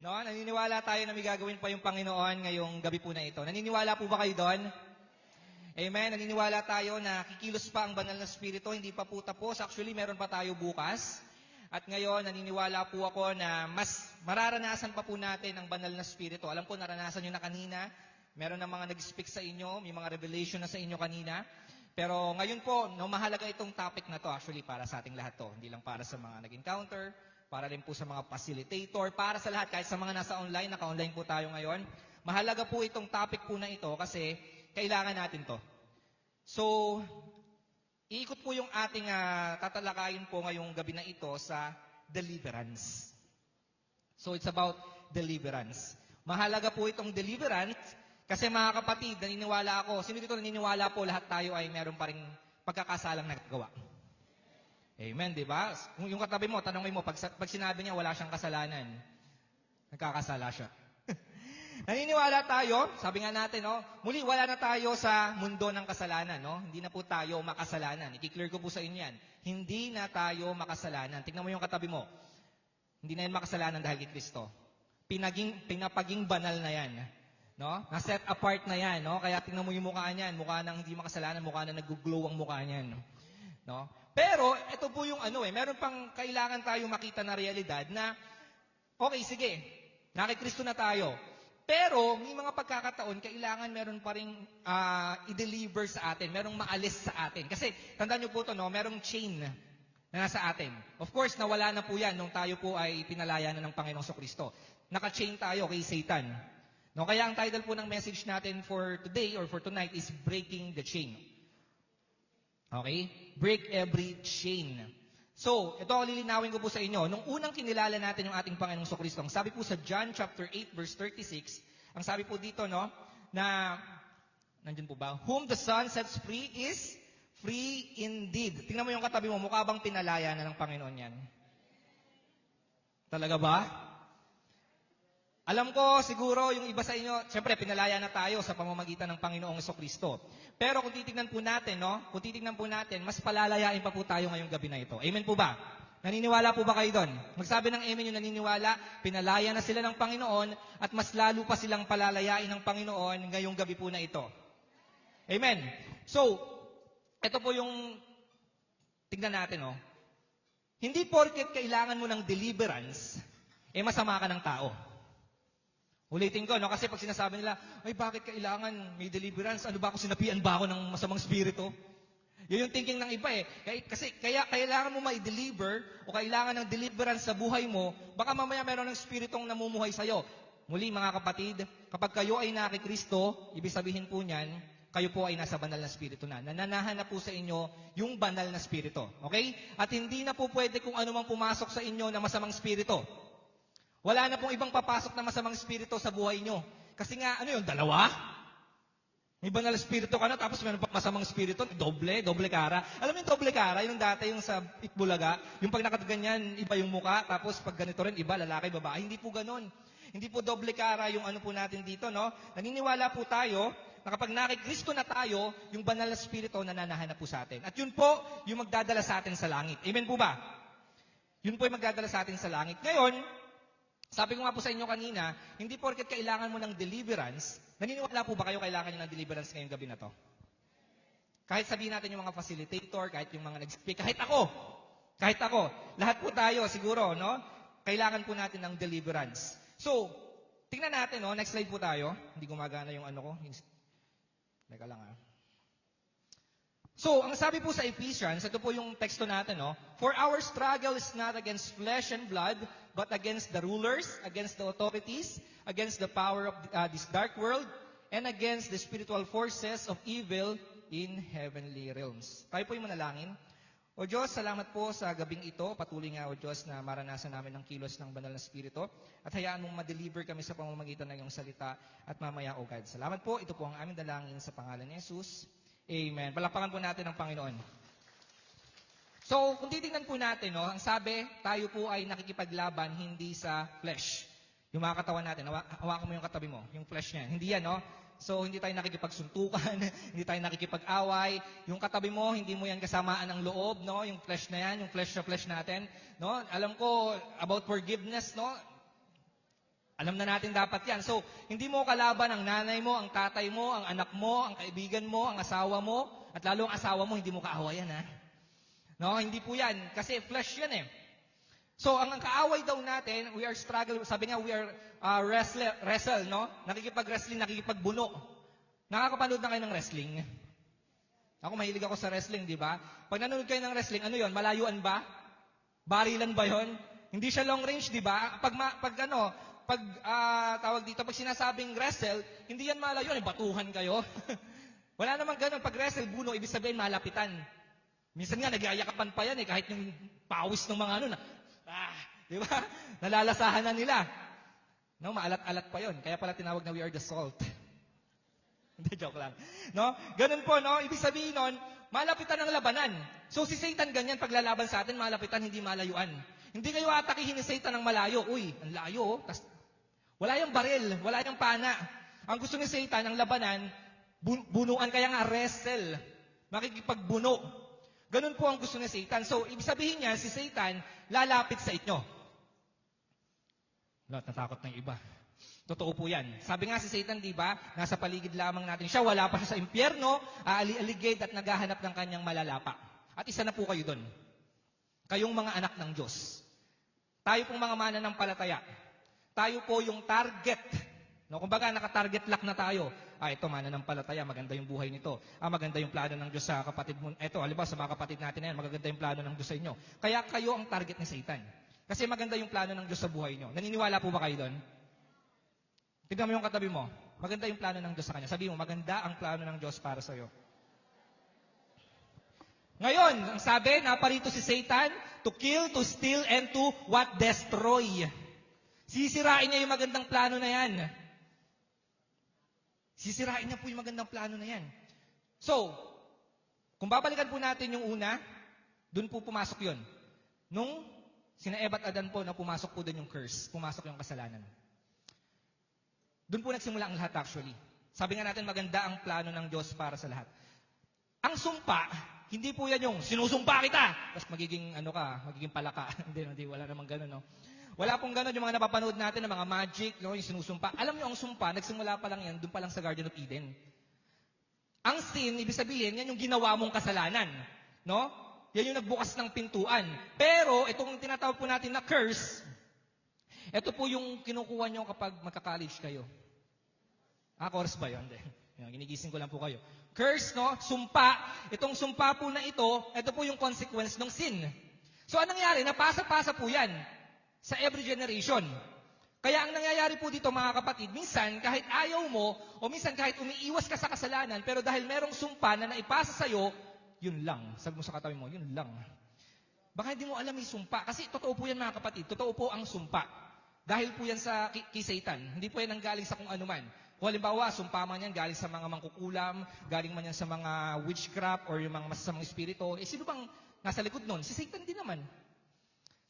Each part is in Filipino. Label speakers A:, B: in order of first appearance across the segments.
A: No? Naniniwala tayo na may gagawin pa yung Panginoon ngayong gabi po na ito. Naniniwala po ba kayo doon? Amen. Naniniwala tayo na kikilos pa ang banal na Espiritu, hindi pa po tapos. Actually, meron pa tayo bukas. At ngayon, naniniwala po ako na mas mararanasan pa po natin ang banal na Espiritu. Alam ko, naranasan nyo na kanina. Meron na mga nag-speak sa inyo, may mga revelation na sa inyo kanina. Pero ngayon po, mahalaga itong topic na to actually para sa ating lahat to. Hindi lang para sa mga nag-encounter, para rin po sa mga facilitator, para sa lahat, kahit sa mga nasa online, naka-online po tayo ngayon. Mahalaga po itong topic po na ito kasi kailangan natin to. So, iikot po yung ating tatalakayin po ngayong gabi na ito sa deliverance. So, it's about deliverance. Mahalaga po itong deliverance kasi mga kapatid, naniniwala ako, sino dito naniniwala po lahat tayo ay meron pa rin pagkakasalang nagagawa? Amen, di ba? Yung katabi mo, tanongin mo, pag sinabi niya wala siyang kasalanan, nagkakasala siya. Naniniwala tayo, sabi nga natin, no? Muli, wala na tayo sa mundo ng kasalanan, no? Hindi na po tayo makasalanan. I-clear ko po sa inyo yan. Hindi na tayo makasalanan. Tingnan mo yung katabi mo. Hindi na yan makasalanan dahil kay Kristo. Pinapaging banal na yan. No? Na-set apart na yan, no? Kaya tingnan mo yung mukha niyan, mukha nang hindi makasalanan, mukha na nag-glow ang mukha niyan, no? Pero ito po yung meron pang kailangan tayo makita na realidad na okay, sige. Nakikristo na tayo. Pero may mga pagkakataon kailangan meron pa ring i-deliver sa atin, merong maalis sa atin. Kasi tandaan niyo po to, no, merong chain na nasa atin. Of course, nawala na po 'yan nung tayo po ay pinalaya na ng Panginoong Jesucristo. Naka-chain tayo kay Satan. No, kaya ang title po ng message natin for today or for tonight is Breaking the Chain. Okay? Break every chain. So, ito ang lilinawin ko po sa inyo. Nung unang kinilala natin yung ating Panginoong Jesucristo, ang sabi po sa John chapter 8 verse 36, ang sabi po dito, no, na, nandiyan po ba? Whom the Son sets free is free indeed. Tingnan mo yung katabi mo, mukha bang pinalaya na ng Panginoon yan? Talaga ba? Alam ko, siguro, yung iba sa inyo, siyempre, pinalaya na tayo sa pamamagitan ng Panginoong Jesucristo. Pero kung titignan po natin, no, mas palalayain pa po tayo ngayong gabi na ito. Amen po ba? Naniniwala po ba kayo doon? Magsabi ng amen yung naniniwala, pinalaya na sila ng Panginoon, at mas lalo pa silang palalayain ng Panginoon ngayong gabi po na ito. Amen. So, ito po yung, tignan natin, no. Hindi porket kailangan mo ng deliverance, masama ka ng tao. Ulitin ko, no? Kasi pag sinasabi nila, ay bakit kailangan may deliverance? Ano ba ako, sinapian ba ako ng masamang spirito? Yun yung thinking ng iba Kasi kailangan mo ma-deliver o kailangan ng deliverance sa buhay mo, baka mamaya meron ng spiritong namumuhay sa'yo. Muli mga kapatid, kapag kayo ay nakikristo, ibig sabihin po niyan, kayo po ay nasa banal na spirito na. Nananahan na po sa inyo yung banal na spirito. Okay? At hindi na po pwede kung ano mang pumasok sa inyo na masamang spirito. Wala na pong ibang papasok na masamang spirito sa buhay nyo. Kasi nga, dalawa? May banal spirito ka na, tapos meron pa masamang spirito, doble cara. Alam mo yung doble cara, yung dati yung sa Itbulaga, yung pag nakaganyan, iba yung muka, tapos pag ganito rin, iba, lalaki, babae. Hindi po ganon. Hindi po doble cara yung po natin dito, no? Naniniwala po tayo na kapag nakikristo na tayo, yung banal na spirito nananahan na po sa atin. At yun po, yung magdadala sa atin sa langit. Amen po ba? Yun po yung magdadala sa atin sa langit. Ngayon, sabi ko nga po sa inyo kanina, hindi porket kailangan mo ng deliverance, naniniwala po ba kayo kailangan nyo ng deliverance ngayong gabi na to? Kahit sabihin natin yung mga facilitator, kahit yung mga nag-speak, kahit ako, lahat po tayo siguro, no? Kailangan po natin ng deliverance. So, tingnan natin, no? Next slide po tayo. Hindi gumagana yung ko. Teka lang, So, ang sabi po sa Ephesians, ito po yung teksto natin, no? For our struggle is not against flesh and blood, but against the rulers, against the authorities, against the power of this dark world, and against the spiritual forces of evil in heavenly realms. Tayo po yung manalangin. O Diyos, salamat po sa gabing ito. Patuloy nga, O Diyos, na maranasan namin ang kilos ng banal na spirito. At hayaan mong ma-deliver kami sa pamamagitan ng iyong salita. At mamaya, O God. Salamat po. Ito po ang aming dalangin sa pangalan ni Jesus. Amen. Palakpakan po natin ang Panginoon. So, kung titingnan po natin, no, ang sabi, tayo po ay nakikipaglaban hindi sa flesh. Yung mga katawan natin, hawakan mo yung katabi mo, yung flesh niya. Hindi yan, no? So, hindi tayo nakikipagsuntukan, hindi tayo nakikipag-away. Yung katabi mo, hindi mo yan kasamaan ng loob, no? Yung flesh na yan, yung flesh na flesh natin, no? Alam ko, about forgiveness, no? Alam na natin dapat yan. So, hindi mo kalaban ang nanay mo, ang tatay mo, ang anak mo, ang kaibigan mo, ang asawa mo, at lalo ang asawa mo, hindi mo kaaway yan, ha? No, hindi po yan. Kasi flesh yan eh. So, ang kaaway daw natin, we are struggling, sabi nga, we are wrestle, no? Nakikipag-wrestling, nakikipagbuno. Nakakapanood na kayo ng wrestling? Ako, mahilig ako sa wrestling, di ba? Pag nanonood kayo ng wrestling, ano yon? Malayuan ba? Barilan ba yon? Hindi siya long range, di ba? Tawag dito, pag sinasabing wrestle, hindi yan malayo, batuhan kayo. Wala namang ganun. Pag wrestle, buno, ibig sabihin malapitan. Minsan nga, nagyayakapan pa yan kahit yung pawis ng mga di ba? Nalalasahan na nila. No, maalat-alat pa yon. Kaya pala tinawag na we are the salt. Hindi, joke lang. No? Ganun po, no? Ibig sabihin nun, malapitan ang labanan. So si Satan ganyan, paglalaban sa atin, malapitan, hindi malayuan. Hindi kayo atakihin ni Satan ng malayo. Uy, ang layo. Wala yung baril, wala yung pana. Ang gusto ni Satan, ang labanan, bunuan, kaya nga wrestle. Makikipagbuno. Ganun po ang gusto ni Satan. So, ibig sabihin niya, si Satan, lalapit sa inyo. Natakot ng iba. Totoo po yan. Sabi nga si Satan, di ba, nasa paligid lamang natin siya, wala pa siya sa impyerno, aali-aligid at naghahanap ng kanyang malalapa. At isa na po kayo doon. Kayong mga anak ng Diyos. Tayo pong mga mananampalataya. Tayo po yung target. No, kumbaga, naka-target lock na tayo. Ito, mananampalataya, maganda yung buhay nito. Maganda yung plano ng Diyos sa kapatid mo. Ito, halimbawa, sa mga kapatid natin na yan, magaganda yung plano ng Diyos sa inyo. Kaya kayo ang target ni Satan. Kasi maganda yung plano ng Diyos sa buhay nyo. Naniniwala po ba kayo doon? Tignan mo yung katabi mo. Maganda yung plano ng Diyos sa kanya. Sabi mo, maganda ang plano ng Diyos para sa'yo. Ngayon, ang sabi, naparito si Satan to kill, to steal, and to what? Destroy. Sisirain niya yung magandang plano na yan. Sisirain niya po yung magandang plano na yan. So, kung babalikan po natin yung una, dun po pumasok yun. Nung sina Eva at Adan po na pumasok po dun yung curse, pumasok yung kasalanan. Doon po nagsimula ang lahat actually. Sabi nga natin, maganda ang plano ng Diyos para sa lahat. Ang sumpa, hindi po yan yung sinusumpa kita, tapos magiging palaka. hindi, wala namang ganun, no? Wala pong ganun yung mga napapanood natin ng mga magic, no, yung sinusumpa. Alam niyo, ang sumpa, nagsimula pa lang yan, doon pa lang sa Garden of Eden. Ang sin, ibig sabihin, yan yung ginawa mong kasalanan. No? Yan yung nagbukas ng pintuan. Pero, itong tinatawag po natin na curse, ito po yung kinukuha nyo kapag magka-college kayo. Course ba yun? Ginigising ko lang po kayo. Curse, no? Sumpa. Itong sumpa po na ito po yung consequence ng sin. So, anong nangyari? Napasa-pasa po yan sa every generation. Kaya ang nangyayari po dito, mga kapatid, minsan kahit ayaw mo, o minsan kahit umiiwas ka sa kasalanan, pero dahil merong sumpa na naipasa sa'yo, yun lang. Sabi mo sa katabi mo, yun lang. Baka hindi mo alam yung sumpa. Kasi totoo po yan, mga kapatid. Totoo po ang sumpa. Dahil po yan sa kay Satan. Hindi po yan ang galing sa kung anuman. Kung halimbawa, sumpa man yan galing sa mga mangkukulam, galing man yan sa mga witchcraft, or yung mga masasamang espiritu, sino bang nasa likod nun? Si Satan din naman.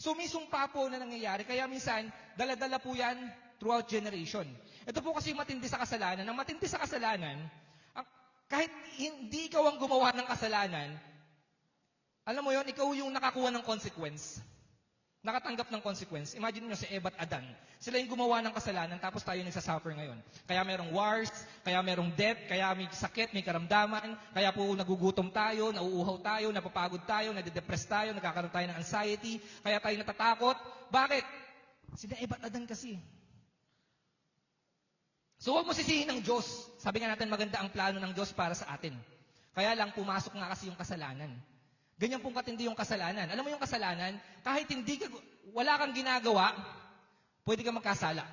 A: So may sumpa po na nangyayari. Kaya minsan, dala-dala po yan throughout generation. Ito po kasi matindi sa kasalanan. Ang matindi sa kasalanan, kahit hindi ikaw ang gumawa ng kasalanan, alam mo yon, ikaw yung nakakuha ng consequence. Nakatanggap ng consequence. Imagine niyo si Eva at Adan. Sila yung gumawa ng kasalanan, tapos tayo nagsasuffer ngayon. Kaya merong wars, kaya merong death, kaya may sakit, may karamdaman, kaya po nagugutom tayo, nauuhaw tayo, napapagod tayo, nade-depress tayo, nagkakaroon tayo ng anxiety, kaya tayo natatakot. Bakit? Sila Eva at Adan kasi. So huwag mo sisihin ng Diyos. Sabi nga natin, maganda ang plano ng Diyos para sa atin. Kaya lang pumasok nga kasi yung kasalanan. Ganyan pong katindi yung kasalanan. Alam mo yung kasalanan, kahit wala kang ginagawa, pwede ka magkasala.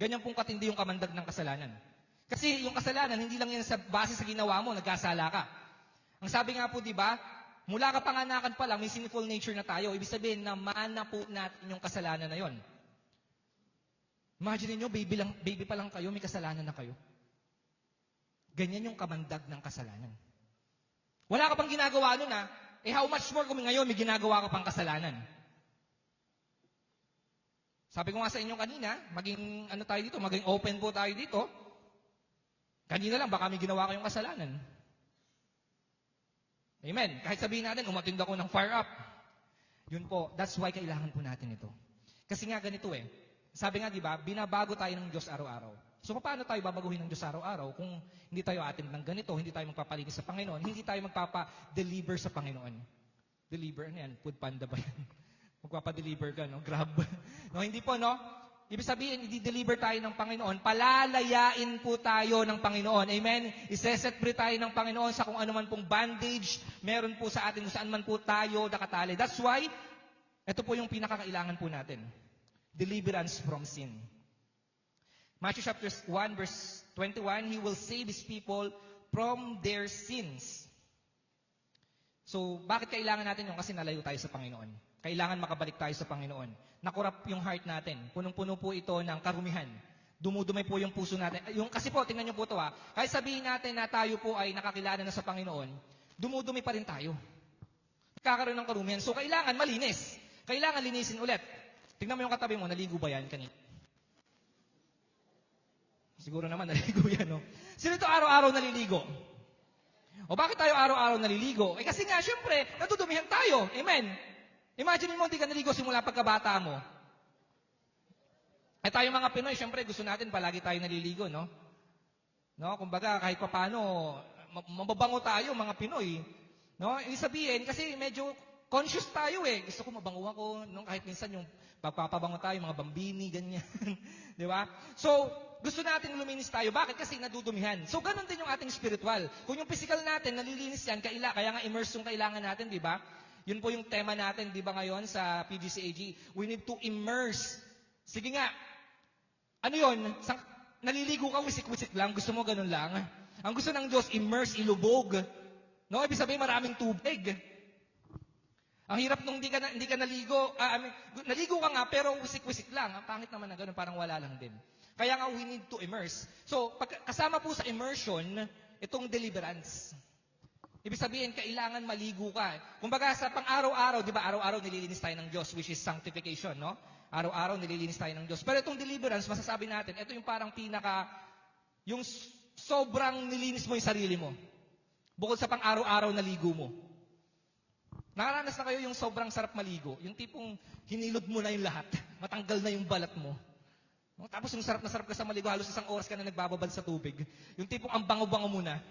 A: Ganyan pong katindi yung kamandag ng kasalanan. Kasi yung kasalanan, hindi lang yan sa base sa ginawa mo, nagkasala ka. Ang sabi nga po, di ba, mula kapanganakan pa lang, may sinful nature na tayo. Ibig sabihin, namana po natin yung kasalanan na yon. Imagine niyo, baby pa lang kayo, may kasalanan na kayo. Ganyan yung kamandag ng kasalanan. Wala ka pang ginagawa nun, ha? How much more kung ngayon may ginagawa ka pang kasalanan? Sabi ko nga sa inyo kanina, maging open po tayo dito. Kanina lang, baka may ginawa kayong kasalanan. Amen. Kahit sabihin natin, umatind ako ng fire up. Yun po, that's why kailangan po natin ito. Kasi nga ganito Sabi nga, di ba, binabago tayo ng Diyos araw-araw. So, paano tayo babaguhin ng Diyos araw-araw kung hindi tayo attend ng ganito, hindi tayo magpapalinis sa Panginoon, hindi tayo magpapa-deliver sa Panginoon? Deliver, ano yan? Food Panda ba yan? Magpapa-deliver ka, no? Grab. No, hindi po, no? Ibig sabihin, i-deliver tayo ng Panginoon, palalayain po tayo ng Panginoon. Amen? Iseset free tayo ng Panginoon sa kung ano man pong bandage, meron po sa atin, kung saan man po tayo nakatali. That's why, ito po yung pinakakailangan po natin. Deliverance from sin. Matthew chapter 1, verse 21, He will save His people from their sins. So, bakit kailangan natin yun? Kasi nalayo tayo sa Panginoon. Kailangan makabalik tayo sa Panginoon. Nakurap yung heart natin. Punong-puno po ito ng karumihan. Dumudumi po yung puso natin. Kasi po, tingnan niyo po ito ha. Kahit sabihin natin na tayo po ay nakakilala na sa Panginoon, dumudumi pa rin tayo. Kakaroon ng karumihan. So, kailangan malinis. Kailangan linisin ulit. Tingnan mo yung katabi mo, naligo ba yan kanina? Siguro naman naliligo yan, no? Sino ito araw-araw naliligo? O bakit tayo araw-araw naliligo? Kasi nga, syempre, natudumihan tayo. Amen? Imagine mo, hindi ka naligo simula pagkabata mo. Tayo mga Pinoy, syempre, gusto natin palagi tayo naliligo, no? No? Kumbaga, kahit pa paano, mababango tayo, mga Pinoy. No? Ibig sabihin, kasi medyo conscious tayo eh. Gusto ko mabango ako, no? Kahit minsan yung pagpapabango tayo, mga bambini, ganyan. Di ba? So, gusto natin luminis tayo. Bakit? Kasi nadudumihan. So, ganun din yung ating spiritual. Kung yung physical natin, nalilinis yan, kaya nga immerse yung kailangan natin, di ba? Yun po yung tema natin, di ba ngayon, sa PGCAG. We need to immerse. Sige nga. Ano yun? Naliligo ka, wisik-wisik lang. Gusto mo ganun lang. Ang gusto ng Diyos, immerse, ilubog. No? Ibig sabihin, maraming tubig. Ang hirap nung hindi ka naligo. Naligo ka nga, pero wisik-wisik lang. Ang pangit naman na ganun, parang wala lang din. Kaya nga, we need to immerse. So, kasama po sa immersion, itong deliverance. Ibig sabihin, kailangan maligo ka. Kumbaga, sa pang-araw-araw, di ba, araw-araw nililinis tayo ng Diyos, which is sanctification, no? Araw-araw nililinis tayo ng Diyos. Pero itong deliverance, masasabi natin, ito yung parang yung sobrang nilinis mo yung sarili mo. Bukod sa pang-araw-araw na ligo mo. Nakaranas na kayo yung sobrang sarap maligo. Yung tipong hinilod mo na yung lahat. Matanggal na yung balat mo. No? Tapos yung sarap na sarap ka sa maligo, halos isang oras ka na nagbababad sa tubig. Yung tipong ang bango-bango mo na.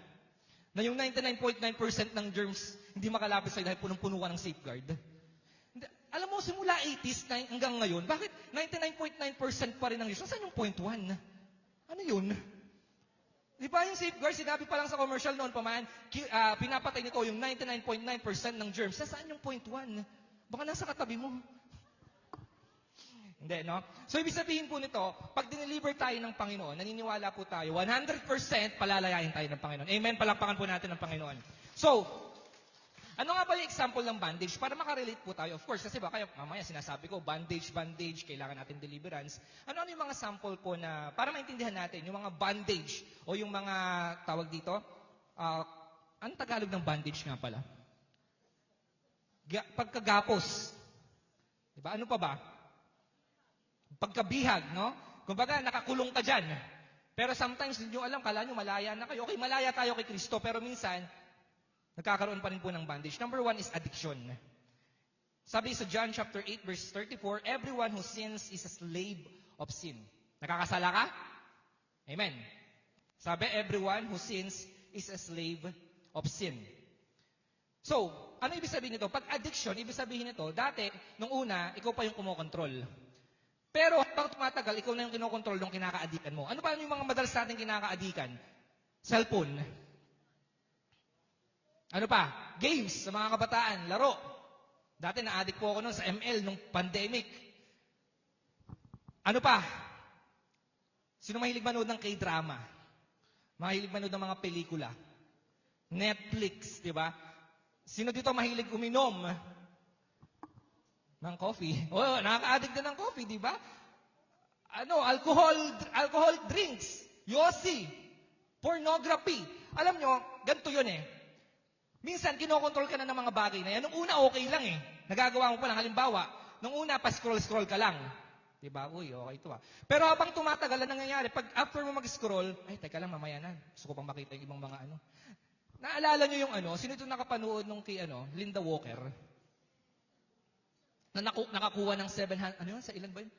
A: Na yung 99.9% ng germs hindi makalapit sa'yo dahil punong-puno ka ng safeguard. Alam mo, simula 80s hanggang ngayon, bakit 99.9% pa rin ang use? Saan yung 0.1? Ano yun? Di ba yung safeguard, sinabi pa lang sa commercial noon pa man, pinapatay nito yung 99.9% ng germs. Saan yung 0.1? Baka nasa katabi mo. Hindi, no? So, ibig sabihin po nito, pag dineliver tayo ng Panginoon, naniniwala po tayo, 100% palalayain tayo ng Panginoon. Amen? Palakpakan po natin ng Panginoon. So, ano nga ba yung example ng bandage? Para makarelate po tayo. Of course, kasi baka mamaya sinasabi ko, bandage, kailangan natin deliverance. Ano yung mga sample po na, para maintindihan natin, yung mga bandage, o yung mga, tawag dito, anong Tagalog ng bandage nga pala? Pagkagapos. Diba? Ano pa ba? Pagkabihag, no? Kumbaga, nakakulong ka dyan. Pero sometimes, hindi nyo alam, kala nyo malaya na kayo. Okay, malaya tayo kay Kristo, pero minsan, nagkakaroon pa rin po ng bandage. Number 1 is addiction. Sabi sa John chapter 8, verse 34, everyone who sins is a slave of sin. Nakakasala ka? Amen. Sabi, everyone who sins is a slave of sin. So, ano ibig sabihin nito? Pag addiction, ibig sabihin nito, dati, nung una, ikaw pa yung kumokontrol. Pero habang tumatagal, ikaw na yung kinokontrol ng kinaka-adikan mo. Ano pa yung mga madalas natin kinaka-adikan? Cellphone. Ano pa? Games sa mga kabataan, laro. Dati na-addict po ako noon sa ML nung pandemic. Ano pa? Sino mahilig manood ng K-drama? Mahilig manood ng mga pelikula? Netflix, di ba? Sino dito mahilig uminom ng coffee? Oh, nakaka-addict din ng coffee, di ba? Alcohol drinks, Yossi, pornography. Alam nyo, ganito yun eh. Minsan, kinokontrol ka na ng mga bagay na yan. Nung una, okay lang eh. Nagagawa mo pa lang. Halimbawa, nung una, pa-scroll-scroll ka lang. Diba? Uy, okay ito ah. Pero habang tumatagal, ang nangyayari, pag after mo mag-scroll, ay, teka lang, mamaya na. Gusto ko pang makita yung ibang mga ano. Naalala nyo yung sino ito nakapanood nung kay Linda Walker? Na nakakuha ng 700, sa ilan ba yun?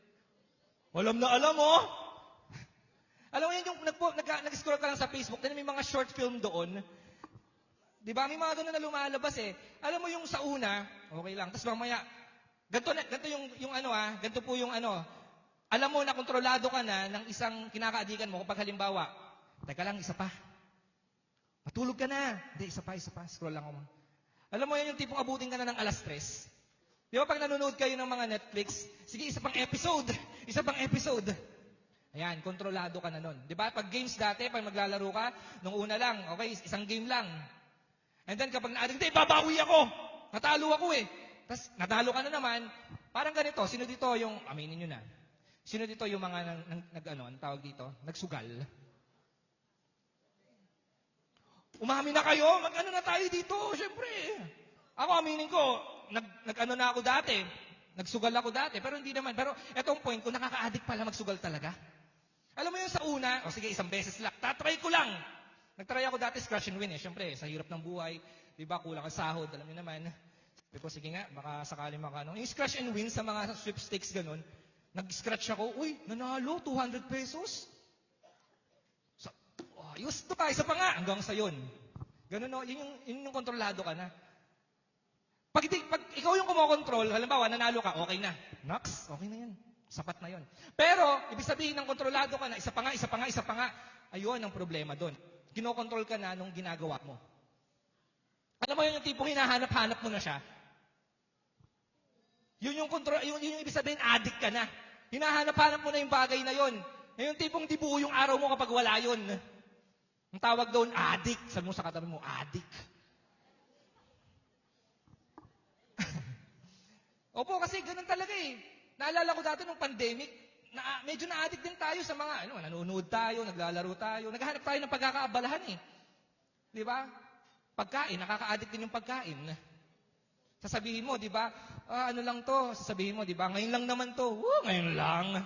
A: Alam na alam, oh! Alam mo yun, yung nag-scroll ka lang sa Facebook, then may mga short film doon. Di ba? May mga ganun na lumalabas eh. Alam mo yung sa una, okay lang. Tapos mamaya, ganito po yung ano, alam mo na kontrolado ka na ng isang kinakaadikan mo kapag halimbawa, teka lang, isa pa. Matulog ka na. Hindi, isa pa. Scroll lang ako. Alam mo yan yung tipong abutin ka na ng 3:00. Di ba pag nanonood kayo ng mga Netflix, sige, isa pang episode. Ayan, kontrolado ka na nun. Di ba? Pag games dati, pag maglalaro ka, nung una lang, okay, isang game lang. And then kapag na-addict, hindi, babawi ako. Natalo ako eh. Tapos, natalo ka na naman. Parang ganito, sino dito yung, aminin nyo na, sino dito yung mga ang tawag dito, nagsugal? Umamin na kayo, mag-ano na tayo dito, syempre. Ako, aminin ko, nag-ano na ako dati, nagsugal ako dati, pero hindi naman. Pero etong point ko, nakaka-addict pala magsugal talaga. Alam mo yung sa una, sige, isang beses lang, tatry ko lang. Nagtry ako dati, scratch and win eh. Syempre, sa hirap ng buhay, di ba, kulang ang sahod, alam niyo naman. Sabi ko, sige nga, baka sakali makano. Yung scratch and win sa mga sweepstakes ganun, nag-scratch ako, uy, nanalo, 200 pesos. So, ayos to ka, isa pa nga, hanggang sa yun. Ganun no, yun yung kontrolado ka na. Pag ikaw yung kumokontrol, halimbawa, nanalo ka, okay na. Next, okay na yan. Sapat na yun. Pero, ibig sabihin ng kontrolado ka na, isa pa nga, ayun ang problema doon. Kinokontrol ka na nung ginagawa mo. Alam mo yun yung tipong hinahanap-hanap mo na siya? Yun yung control, yun yung ibig sabihin, addict ka na. Hinahanap-hanap mo na yung bagay na yun. Yung tipong di buo yung araw mo kapag wala yun. Ang tawag doon, addict. Sabi mo sa katabi mo, addict. Opo, kasi ganun talaga eh. Naalala ko dati nung pandemic, medyo na-addict din tayo sa mga, nanonood tayo, naglalaro tayo, naghahanap tayo ng pagkakaabalahan eh. Di ba? Pagkain, nakaka-addict din yung pagkain. Sasabihin mo, di ba? Ano lang to? Sasabihin mo, di ba? Ngayon lang naman to. Ngayon lang.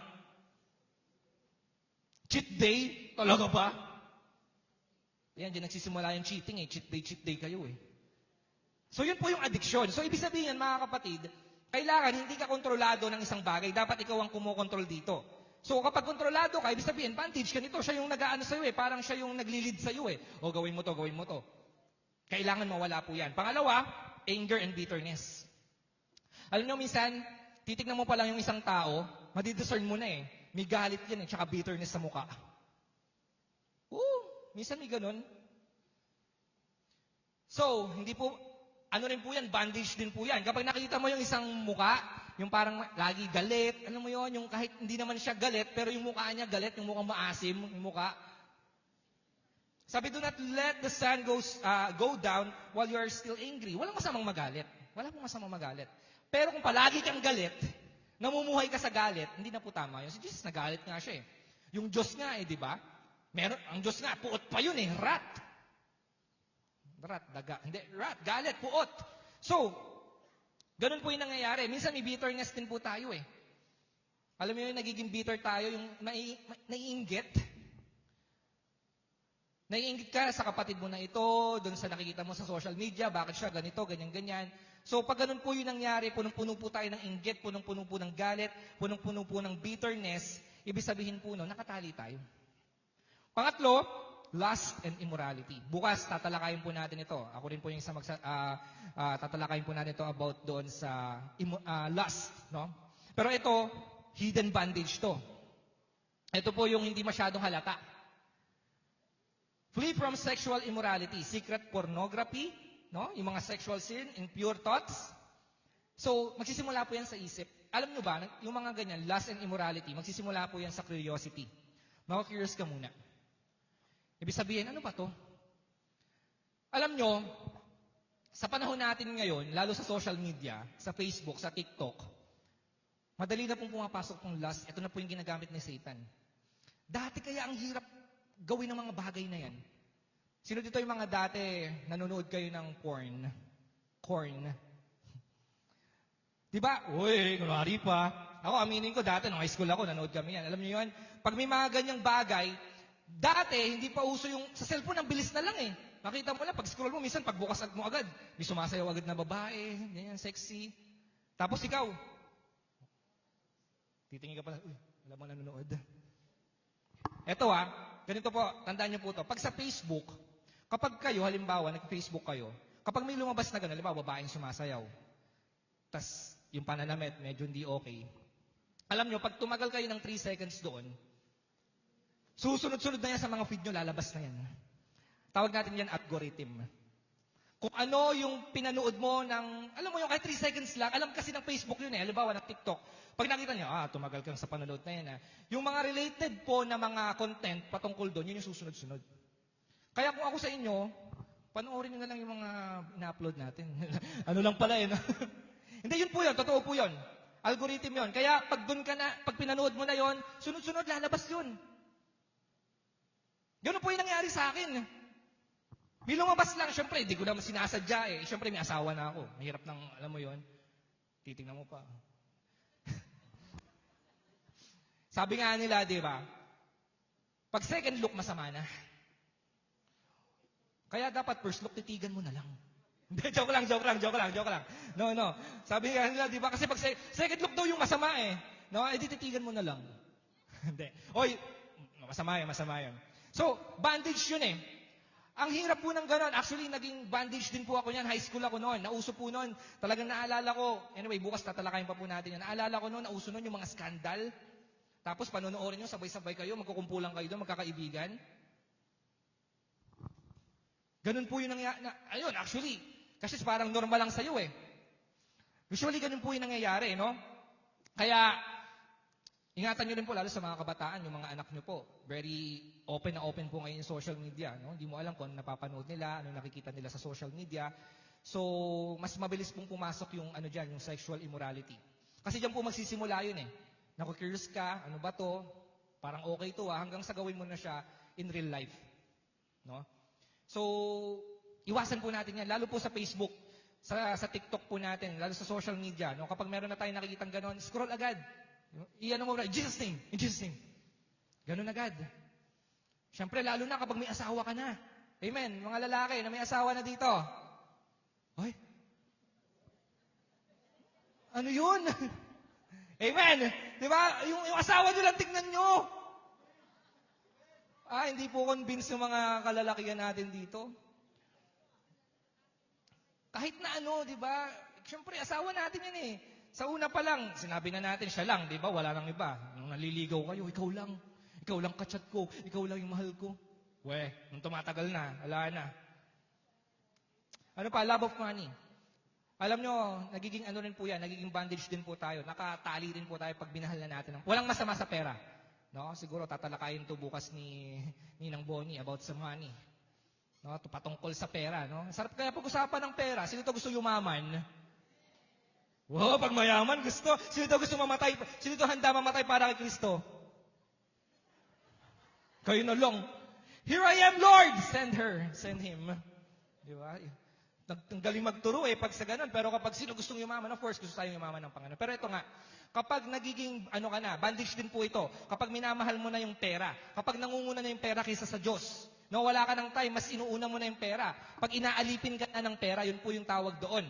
A: Cheat day? Talaga ba? Yan, dyan nagsisimula yung cheating eh. Cheat day kayo eh. So yun po yung addiction. So ibig sabihin, mga kapatid, kailangan hindi ka kontrolado ng isang bagay. Dapat ikaw ang kumokontrol dito. So kapag kontrolado ka, ibig sabihin, advantage ka nito. Siya yung nag-aano sa'yo eh. Parang siya yung nag-lead sa'yo eh. O gawin mo to. Kailangan mawala po yan. Pangalawa, anger and bitterness. Alam nyo, minsan, titignan mo pa lang yung isang tao, madidiscern mo na eh. May galit yan eh, tsaka bitterness sa mukha. Minsan may ganun. So, hindi po, rin po yan, bandage din po yan. Kapag nakita mo yung isang muka, yung parang lagi galit, alam mo yun, yung kahit hindi naman siya galit, pero yung mukha niya galit, yung mukhang maasim, yung mukha. Sabi, do not let the sun go down while you are still angry. Walang masamang magalit. Wala pong masamang magalit. Pero kung palagi kang galit, namumuhay ka sa galit, hindi na po tama yun. Si Jesus, nagalit nga siya eh. Yung Diyos nga eh, di ba? Ang Diyos nga, puot pa yun eh, rat, daga. Hindi, rat, galit, puot. So, ganun po yung nangyayari. Minsan may bitterness din po tayo eh. Alam mo yun, nagiging bitter tayo, yung naiinggit. Naiinggit ka sa kapatid mo na ito, doon sa nakikita mo sa social media, bakit siya ganito, ganyan-ganyan. So, pag ganun po yung nangyari, punong-puno po tayo ng inggit, punong-puno po ng galit, punong-puno po ng bitterness, ibig sabihin po, nakatali tayo. Pangatlo, lust and immorality. Bukas, tatalakayin po natin ito. Ako rin po yung tatalakayin po natin ito about doon sa lust. No? Pero ito, hidden bandage to. Ito po yung hindi masyadong halata. Flee from sexual immorality, secret pornography, no? Yung mga sexual sin, impure thoughts. So, magsisimula po yan sa isip. Alam nyo ba, yung mga ganyan, lust and immorality, magsisimula po yan sa curiosity. Maka-curious ka muna. Ibig sabihin, ano ba to? Alam nyo, sa panahon natin ngayon, lalo sa social media, sa Facebook, sa TikTok, madali na pong pumapasok ng lust. Ito na po yung ginagamit ni Satan. Dati kaya ang hirap gawin ng mga bagay na yan. Sino dito yung mga dati nanonood kayo ng porn? Corn. Diba? Uy, kunwari pa. Ako, aminin ko dati, nung high school ako, nanood kami yan. Alam niyo yun? Pag may mga ganyang bagay, dati, hindi pa uso yung, sa cellphone, ang bilis na lang eh. Makita mo lang, pag scroll mo, minsan, pagbukas mo agad, may sumasayaw agad na babae, ganyan, sexy. Tapos ikaw, titingin ka pala, uy, Wala bang nanonood? Eto ganito po, tandaan niyo po to. Pag sa Facebook, kapag kayo, halimbawa, nag-Facebook kayo, kapag may lumabas na gano'n, halimbawa, babaeng sumasayaw, tas yung pananamit, medyo hindi okay. Alam nyo, pag tumagal kayo ng 3 seconds doon, susunod-sunod na yan sa mga feed nyo, lalabas na yan. Tawag natin yan algorithm. Kung ano yung pinanood mo ng, alam mo yung kahit 3 seconds lang, alam kasi ng Facebook yun halimbawa ng TikTok. Pag nakita nyo, tumagal kang sa panonood na yan Yung mga related po na mga content patungkol doon, yun yung susunod-sunod. Kaya kung ako sa inyo, panoorin nyo na lang yung mga ina-upload natin. Ano lang pala no? Hindi, yun po yun, totoo po yun. Algorithm yun. Kaya pag doon ka na, pag pinanood mo na yun, sunod-sunod lalabas yun. Ganun po yung nangyari sa akin. May lumabas lang, syempre, hindi ko naman sinasadya Syempre, may asawa na ako. Mahirap nang, alam mo yon, titingnan mo pa. Sabi nga nila, di ba? Pag second look, masama na. Kaya dapat first look, titigan mo na lang. Hindi, joke lang. No. Sabi nga nila, di ba? Kasi pag second look daw yung masama No, titigan mo na lang. Hindi. Oy, masama yun. So, bandage yun Ang hirap po ng gano'n. Actually, naging bandage din po ako yan. High school ako noon. Nauso po noon. Talagang naalala ko. Anyway, bukas tatalakayin pa po natin yan. Naalala ko noon, nauso noon yung mga skandal. Tapos panonoodin nyo, sabay-sabay kayo, magkukumpulan kayo doon, magkakaibigan. Ganun po yung nangyayari. Ayun, actually, kasi parang normal lang sa'yo Usually, ganun po yung nangyayari, no? Kaya, ingatan nyo rin po, lalo sa mga kabataan, yung mga anak nyo po. Very open na open po ngayon yung social media, no? Hindi mo alam kung ano napapanood nila, ano nakikita nila sa social media. So, mas mabilis pong pumasok yung, dyan, yung sexual immorality. Kasi dyan po magsisimula yun Naku-curious ka, ano ba to? Parang okay to hanggang sa gawin mo na siya in real life. No? So, iwasan po natin yan, lalo po sa Facebook, sa TikTok po natin, lalo sa social media. No? Kapag meron na tayong nakikitang ganon, scroll agad. Iyan mo in Jesus' name. Ganon agad. Siyempre, lalo na kapag may asawa ka na. Amen. Mga lalaki na may asawa na dito. Ay, ano yun? Amen. Di ba? Yung asawa nyo lang tignan nyo. Hindi po convinced yung mga kalalakihan natin dito. Kahit na di ba? Siyempre, asawa natin yan Sa una pa lang, sinabi na natin, siya lang, di ba? Wala nang iba. Nung naliligaw kayo, ikaw lang kachat ko, ikaw lang yung mahal ko. Nung tumatagal na, wala na. Ano pa? Love of money. Alam nyo, nagiging rin po yan, nagiging bandage din po tayo. Nakatali din po tayo pag binahal na natin. Walang masama sa pera. No? Siguro tatalakayin to bukas ni Ninang Bonnie about sa money. No? Patungkol sa pera. No? Sarap kaya pag-usapan ng pera. Sino to gusto yumaman? Wow, pag mayaman gusto. Sino to gusto mamatay? Sino to handa mamatay para kay Kristo? Kayo na lang. Here I am, Lord! Send him. Di ba? Ang galing magturo pag sa ganun. Pero kapag sino gustong yumaman, of course, gusto tayong yumaman ng Panginoon. Pero ito nga, kapag nagiging, ka na, bandage din po ito. Kapag minamahal mo na yung pera, kapag nangunguna na yung pera kaysa sa Diyos, no, wala ka ng time, mas inuuna mo na yung pera. Pag inaalipin ka na ng pera, yun po yung tawag doon.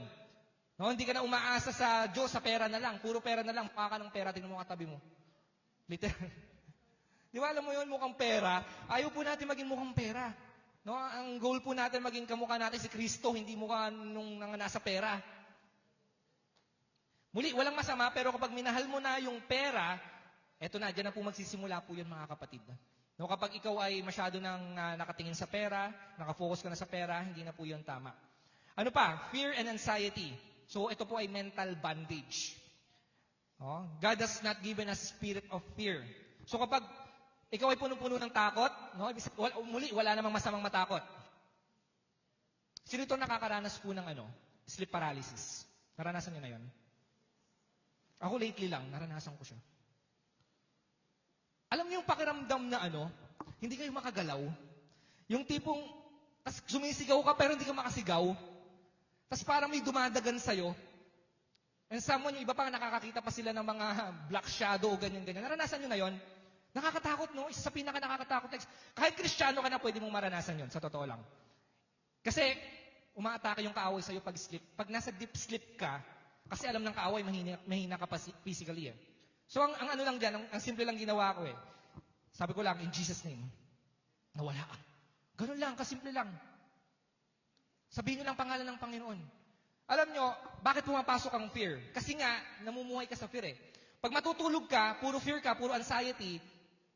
A: No, hindi ka na umaasa sa Diyos, sa pera na lang. Puro pera na lang, mukha ka ng pera, tingnan mo katabi mo. Literal. Di ba, alam mo yun, mukhang pera. Ayaw po natin maging mukhang pera. No, ang goal po natin maging kamukha natin si Kristo, hindi mukha nung nasa pera. Muli, walang masama, pero kapag minahal mo na yung pera, eto na, dyan na po magsisimula po yun mga kapatid. No, kapag ikaw ay masyado nang nakatingin sa pera, nakafocus ka na sa pera, hindi na po yun tama. Ano pa? Fear and anxiety. So, ito po ay mental bandage. No? God has not given us spirit of fear. So, kapag ikaw ay punong-puno ng takot, no? Muli, wala namang masamang matakot. Sino ito nakakaranas po ng sleep paralysis? Naranasan niyo na yun? Ako lately lang, naranasan ko siya. Alam niyo yung pakiramdam na hindi kayo makagalaw? Yung tipong, sumisigaw ka pero hindi ka makasigaw. Tas parang may dumadagan sa'yo. And someone, yung iba pa nakakakita pa sila ng mga black shadow o ganyan-ganyan. Naranasan niyo na yon? Nakakatakot, no? Isa sa pinaka-nakakatakot. Kahit Kristiyano ka na, pwede mong maranasan yon, sa totoo lang. Kasi, umaatake yung kaaway sa'yo pag sleep. Pag nasa deep sleep ka, kasi alam ng kaaway, mahina ka pa physically So, ang ano lang dyan, ang simple lang ginawa ko eh. Sabi ko lang, in Jesus' name, nawala ka. Ganun lang, kasimple lang. Sabihin nyo lang pangalan ng Panginoon. Alam nyo, bakit pumapasok ang fear? Kasi nga, namumuhay ka sa fear eh. Pag matutulog ka, puro fear ka, puro anxiety,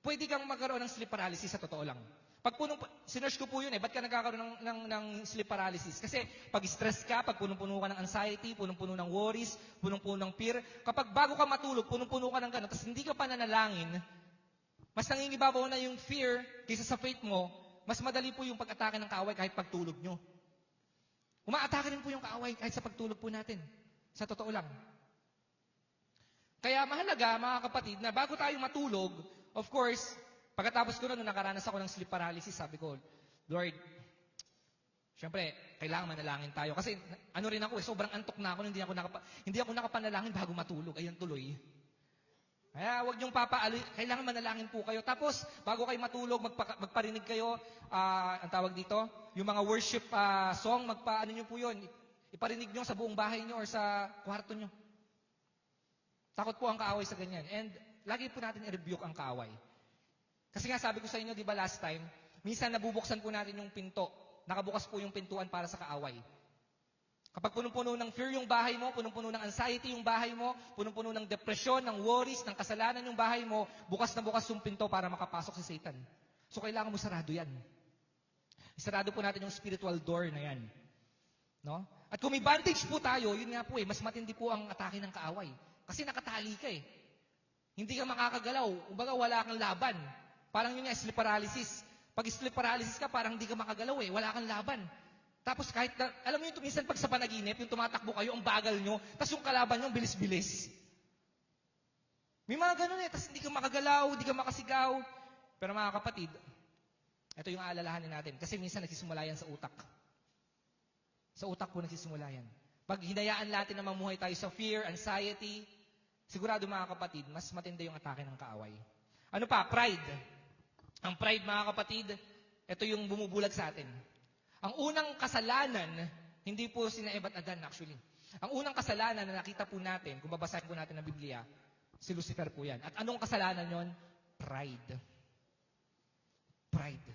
A: pwede kang magkaroon ng sleep paralysis sa totoo lang. Pag sinerge ko po yun eh, ba't ka nagkakaroon ng sleep paralysis? Kasi pag stress ka, pag punong-puno ka ng anxiety, punong-puno ng worries, punong-puno ng fear, kapag bago ka matulog, punong-puno ka ng gano'n, tapos hindi ka pa nanalangin, mas nangingibabaw na yung fear kaysa sa faith mo, mas madali po yung pag-atake ng kaaway kahit pagtulog nyo. Umaatake rin po yung kaaway kahit sa pagtulog po natin. Sa totoo lang. Kaya mahalaga, mga kapatid, na bago tayo matulog, of course, pagkatapos ko nung nakaranas ako ng sleep paralysis, sabi ko, Lord, syempre, kailangan manalangin tayo. Kasi ano rin ako sobrang antok na ako, hindi ako nakapanalangin bago matulog. Ayun tuloy. Kaya huwag niyong papaaloy, kailangan manalangin po kayo. Tapos, bago kayo matulog, magparinig kayo, ang tawag dito, yung mga worship song, ano niyo po yun, iparinig niyo sa buong bahay niyo or sa kwarto niyo. Takot po ang kaaway sa ganyan. And lagi po natin i-rebuke ang kaaway. Kasi nga sabi ko sa inyo, di ba last time, minsan nabubuksan po natin yung pinto. Nakabukas po yung pintuan para sa kaaway. Kapag punong-puno ng fear yung bahay mo, punong-puno ng anxiety yung bahay mo, punong-puno ng depresyon, ng worries, ng kasalanan yung bahay mo, bukas na bukas yung pinto para makapasok si Satan. So kailangan mo sarado yan. Sarado po natin yung spiritual door na yan. No? At kung may bandage po tayo, yun nga po mas matindi po ang atake ng kaaway. Kasi nakatali ka eh. Hindi ka makakagalaw. Kumbaga wala kang laban. Parang yun nga, sleep paralysis. Pag sleep paralysis ka, parang hindi ka makagalaw eh. Wala kang laban. Tapos kahit, alam mo yung minsan pag sa panaginip, yung tumatakbo kayo, ang bagal nyo, tapos yung kalaban nyo, bilis-bilis. May mga ganun eh, tapos hindi ka makagalaw, hindi ka makasigaw. Pero mga kapatid, ito yung aalalahanin natin. Kasi minsan nagsisimula yan sa utak. Sa utak po nagsisimula yan. Pag hinayaan natin na mamuhay tayo sa fear, anxiety, sigurado mga kapatid, mas matindi yung atake ng kaaway. Ano pa? Pride. Ang pride mga kapatid, ito yung bumubulag sa atin. Ang unang kasalanan, hindi po sina Eva at Adan actually. Ang unang kasalanan na nakita po natin, kung babasahin po natin ng Biblia, si Lucifer po yan. At anong kasalanan yon? Pride. Pride.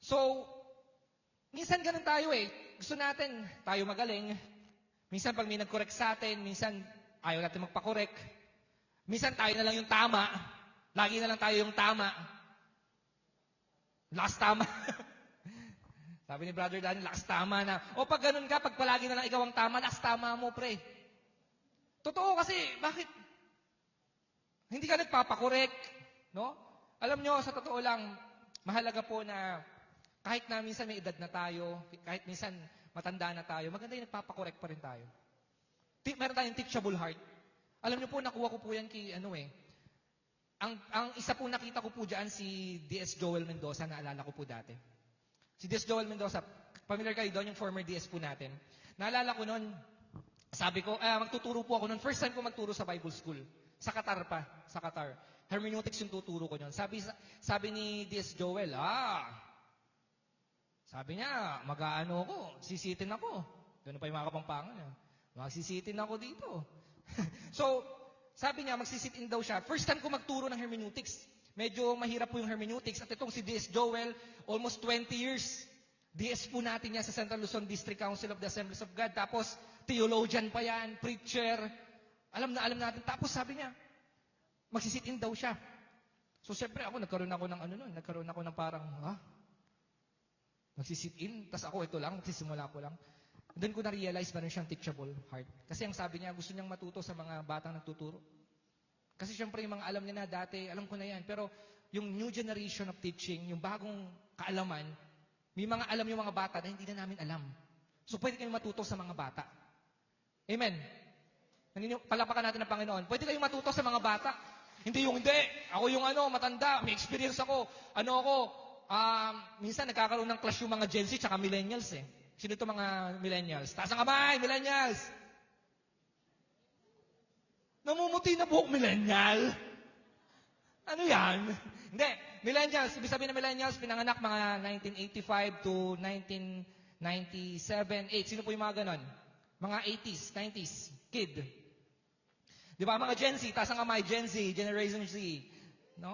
A: So, minsan ganun tayo eh. Gusto natin, tayo magaling. Minsan pag may nag-correct sa atin, minsan ayaw natin magpa-correct. Minsan tayo na lang yung tama. Lagi na lang tayo yung tama. Last tama. Sabi ni Brother Danny, lakas tama na. O pag ganun ka, pag palagi na lang ikaw ang tama, lakas tama mo, pre. Totoo kasi, bakit? Hindi ka nagpapakorek, no? Alam nyo, sa totoo lang, mahalaga po na kahit na minsan may edad na tayo, kahit minsan matanda na tayo, maganda yung nagpapakorek pa rin tayo. Meron tayong teachable heart. Alam nyo po, nakuha ko po yan kay ang isa po nakita ko po dyan, si D.S. Joel Mendoza, naalala ko po dati. Si D.S. Joel Mendoza, familiar kayo doon, yung former DS po natin. Naalala ko noon, sabi ko, magtuturo po ako noon. First time ko magturo sa Bible School. Sa Qatar pa. Sa Qatar. Hermeneutics yung tuturo ko noon. Sabi ni D.S. Joel, sabi niya, mag-aano ako, sisitin ako. Doon pa yung mga kapampangan niya. Magsisitin ako dito. So, sabi niya, magsisit-in daw siya. First time ko magturo ng hermeneutics. Medyo mahirap po yung hermeneutics. At itong si D.S. Joel, almost 20 years. DS po natin yan sa Central Luzon District Council of the Assemblies of God. Tapos, theologian pa yan, preacher. Alam natin. Tapos sabi niya, magsisit-in daw siya. So, siyempre ako, nagkaroon ako ng parang, magsisit-in. Tapos ako, ito lang, magsisimula ko lang. Doon ko na-realize meron siyang teachable heart. Kasi ang sabi niya, gusto niyang matuto sa mga batang nagtuturo. Kasi syempre yung mga alam niya na dati, alam ko na yan. Pero yung new generation of teaching, yung bagong kaalaman, may mga alam yung mga bata na hindi na namin alam. So pwede kayong matuto sa mga bata. Amen. Palapakan natin ng Panginoon. Pwede kayong matuto sa mga bata. Hindi. Ako yung matanda, may experience ako. Minsan nagkakaroon ng clash yung mga Gen Z tsaka millennials eh. Sino ito mga millennials? Taas ang kamay, millennials! Namumuti na buhok millennial? Ano yan? Hindi. Millennials, ibig sabihin na millennials, pinanganak mga 1985 to 1997, 8. Sino po yung mga ganon? Mga 80s, 90s, kid. Di ba, mga Gen Z, taas ang kamay, Gen Z, Generation Z. No?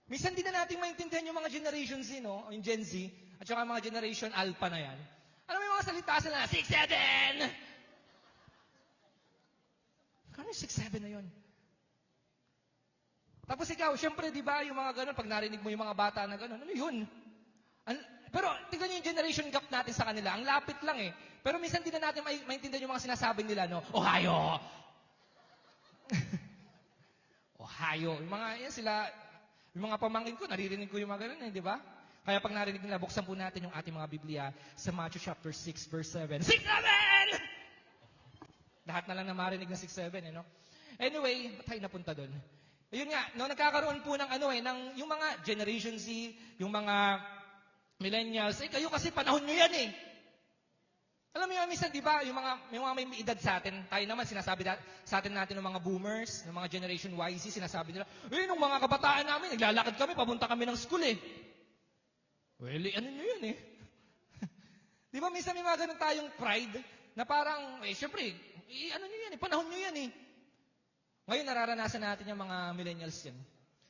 A: Minsan din na natin maintindihan yung mga Generation Z, no? Yung Gen Z, at saka mga Generation Alpha na yan. Alam mo yung mga salita sila, 6'7". Ano yung 6'7" na yun? Tapos ikaw, syempre, di ba, yung mga ganun, pag narinig mo yung mga bata na ganun, ano yun? Pero, tignan niyo yung generation gap natin sa kanila. Ang lapit lang eh. Pero minsan din na natin maintindihan yung mga sinasabi nila, no? Ohio! Ohio. Yung mga, yan sila, yung mga pamangkin ko, naririnig ko yung mga ganun eh, di ba? Kaya pag narinig nila, buksan po natin yung ating mga Biblia sa Matthew chapter 6, verse 7. 6'7"! Lahat na lang na marinig ng 6'7", no? Anyway, ba't tayo napunta doon? Ayun nga, no, nagkakaroon po ng yung mga Generation Z, yung mga millennials, kayo kasi panahon nyo yan eh. Alam mo yun, minsan, di ba, may mga may edad sa atin, tayo naman, sinasabi sa atin natin ng mga boomers, ng mga Generation YZ, sinasabi nila, nung mga kabataan namin, naglalakad kami, papunta kami ng school eh. Well, ano nyo yun eh? Di ba, minsan may mga ganun tayong pride, na parang, syempre, ano nyo yan eh, panahon nyo yan eh. Ngayon, nararanasan natin yung mga millennials yan.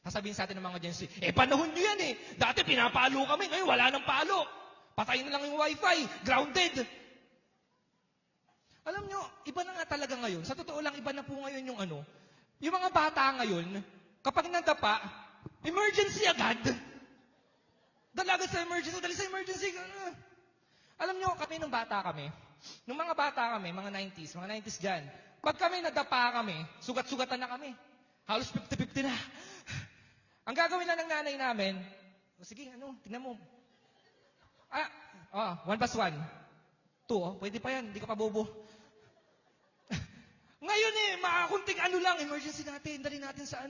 A: Sasabihin sa atin ng mga Gen Z, panahon nyo yan eh. Dati pinapalo kami, ngayon wala nang palo. Patay na lang yung wifi, grounded. Alam nyo, iba na nga talaga ngayon. Sa totoo lang, iba na po ngayon yung yung mga bata ngayon, kapag nadapa, emergency agad. Dalaga sa emergency, dali sa emergency. Alam nyo, kami nung bata kami, nung mga bata kami, mga 90s dyan, pag kami nadapa kami, sugat-sugatan na kami. Halos 50-50 na. Ang gagawin lang ng nanay namin, sige, tingnan mo. 1+1. 2, pwede pa yan, hindi ka pa bobo. Ngayon makakunting lang, emergency natin, dali natin sa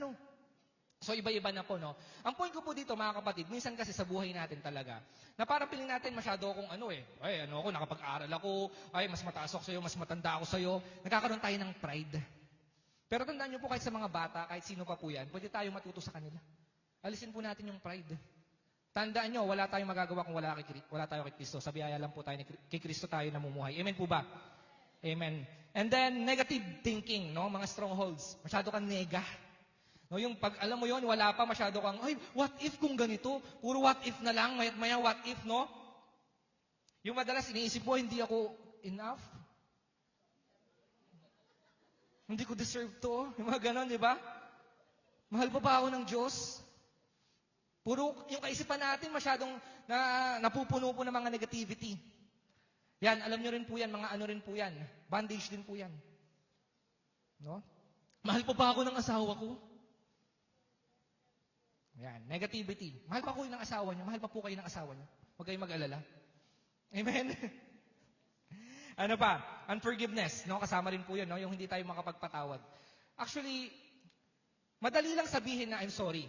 A: So, iba-iba na po, no? Ang point ko po dito, mga kapatid, minsan kasi sa buhay natin talaga, na parang piling natin masyado akong ako, nakapag-aral ako, mas mataas ako sa'yo, mas matanda ako sa'yo. Nagkakaroon tayo ng pride. Pero tandaan nyo po, kahit sa mga bata, kahit sino pa po yan, pwede tayo matuto sa kanila. Alisin po natin yung pride. Tandaan nyo, wala tayong magagawa kung wala tayo kay Kristo. Sa biyaya lang po tayo, kay Kristo tayo namumuhay. Amen po ba? Amen. And then, negative thinking, no? Mga strongholds. Masyado kang nega. No, yung pag alam mo yon, wala pa, masyado kang, what if kung ganito? Puro what if na lang, maya what if, no? Yung madalas iniisip mo, hindi ako enough. Hindi ko deserve to. Yung mga ganon, di ba? Mahal pa ba ako ng Diyos? Puro yung kaisipan natin masyadong napupuno po ng mga negativity. Yan, alam nyo rin po yan, mga rin po yan. Bandage din po yan. No? Mahal pa ba ako ng asawa ko? Yan, negativity. Mahal pa ko ng asawa niyo, mahal pa po kayo ng asawa niyo. Huwag kayong mag-alala. Amen? Ano pa? Unforgiveness. No? Kasama rin po yun, no? Yung hindi tayo makapagpatawad. Actually, madali lang sabihin na I'm sorry.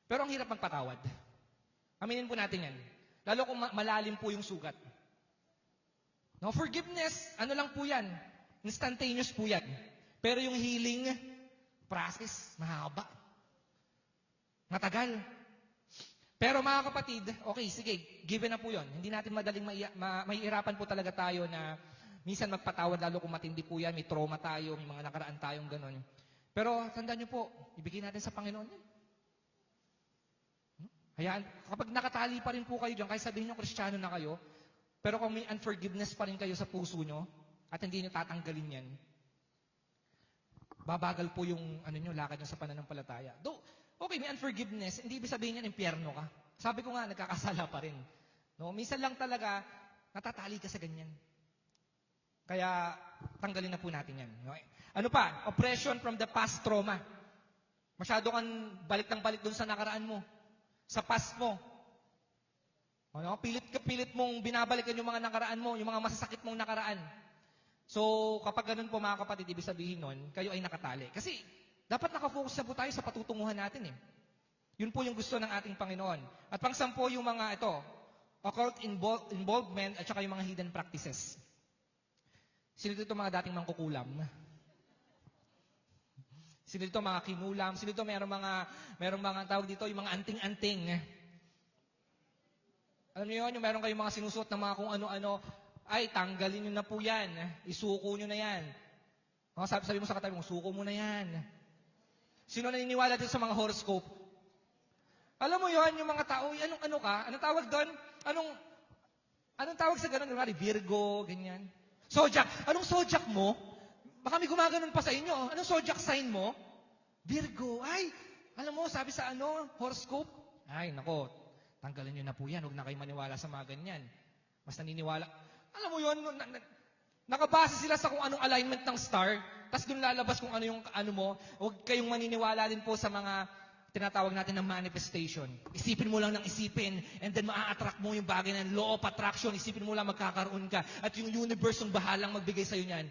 A: Pero ang hirap magpatawad. Aminin po natin yan. Lalo kung malalim po yung sugat. No, forgiveness, lang po yan. Instantaneous po yan. Pero yung healing process, mahaba. Matagal. Pero mga kapatid, okay, sige, given na po yon. Hindi natin madaling mahihirapan po talaga tayo na minsan magpatawad, lalo kung matindi po yan, may trauma tayo, may mga nakaraan tayong ganon. Pero tandaan nyo po, ibigay natin sa Panginoon yan. Hayaan, kapag nakatali pa rin po kayo dyan, kahit sabihin nyo Kristiyano na kayo, pero kung may unforgiveness pa rin kayo sa puso nyo, at hindi nyo tatanggalin yan, babagal po yung lakad nyo sa pananampalataya. Though, okay, may unforgiveness, hindi ibig sabihin yan, impyerno ka. Sabi ko nga, nagkakasala pa rin. No? Minsan lang talaga, natatali ka sa ganyan. Kaya, tanggalin na po natin yan. No? Ano pa? Oppression from the past trauma. Masyado kang balik ng balik dun sa nakaraan mo. Sa past mo. Ano? Pilit mong binabalikan yung mga nakaraan mo, yung mga masasakit mong nakaraan. So, kapag ganun po mga kapatid, ibig sabihin nun, kayo ay nakatali. Kasi, dapat nakafocus na po tayo sa patutunguhan natin eh. Yun po yung gusto ng ating Panginoon. At pang-sampo yung mga occult involvement at saka yung mga hidden practices. Sino dito mga dating mangkukulam? Sino dito mga kinulam? Sino dito merong mga tawag dito, yung mga anting-anting. Alam niyo yun, yung meron kayong mga sinusuot na mga kung ano-ano. ay, tanggalin nyo na po yan. Isuko nyo na yan. O, sabi mo sa katabi mo, suko mo na yan. Sino naniniwala dito sa mga horoscope? Alam mo yon, yung mga tao, ano ka? Anong tawag doon? Anong tawag sa ganun? Virgo, ganyan. Zodiac. Anong zodiac mo? Baka may gumaganon pa sa inyo. Anong zodiac sign mo? Virgo. Ay, alam mo, sabi sa horoscope? Ay, nako, tanggalin nyo na po yan. Huwag na kayo maniwala sa mga ganyan. Mas naniniwala. Alam mo yun, nakabase sila sa kung anong alignment ng star, tapos doon lalabas kung ano yung mo. Huwag kayong maniniwala din po sa mga tinatawag natin ng manifestation. Isipin mo lang ng isipin, and then maa-attract mo yung bagay ng law of attraction. Isipin mo lang magkakaroon ka. At yung universe ang bahalang magbigay sa'yo niyan.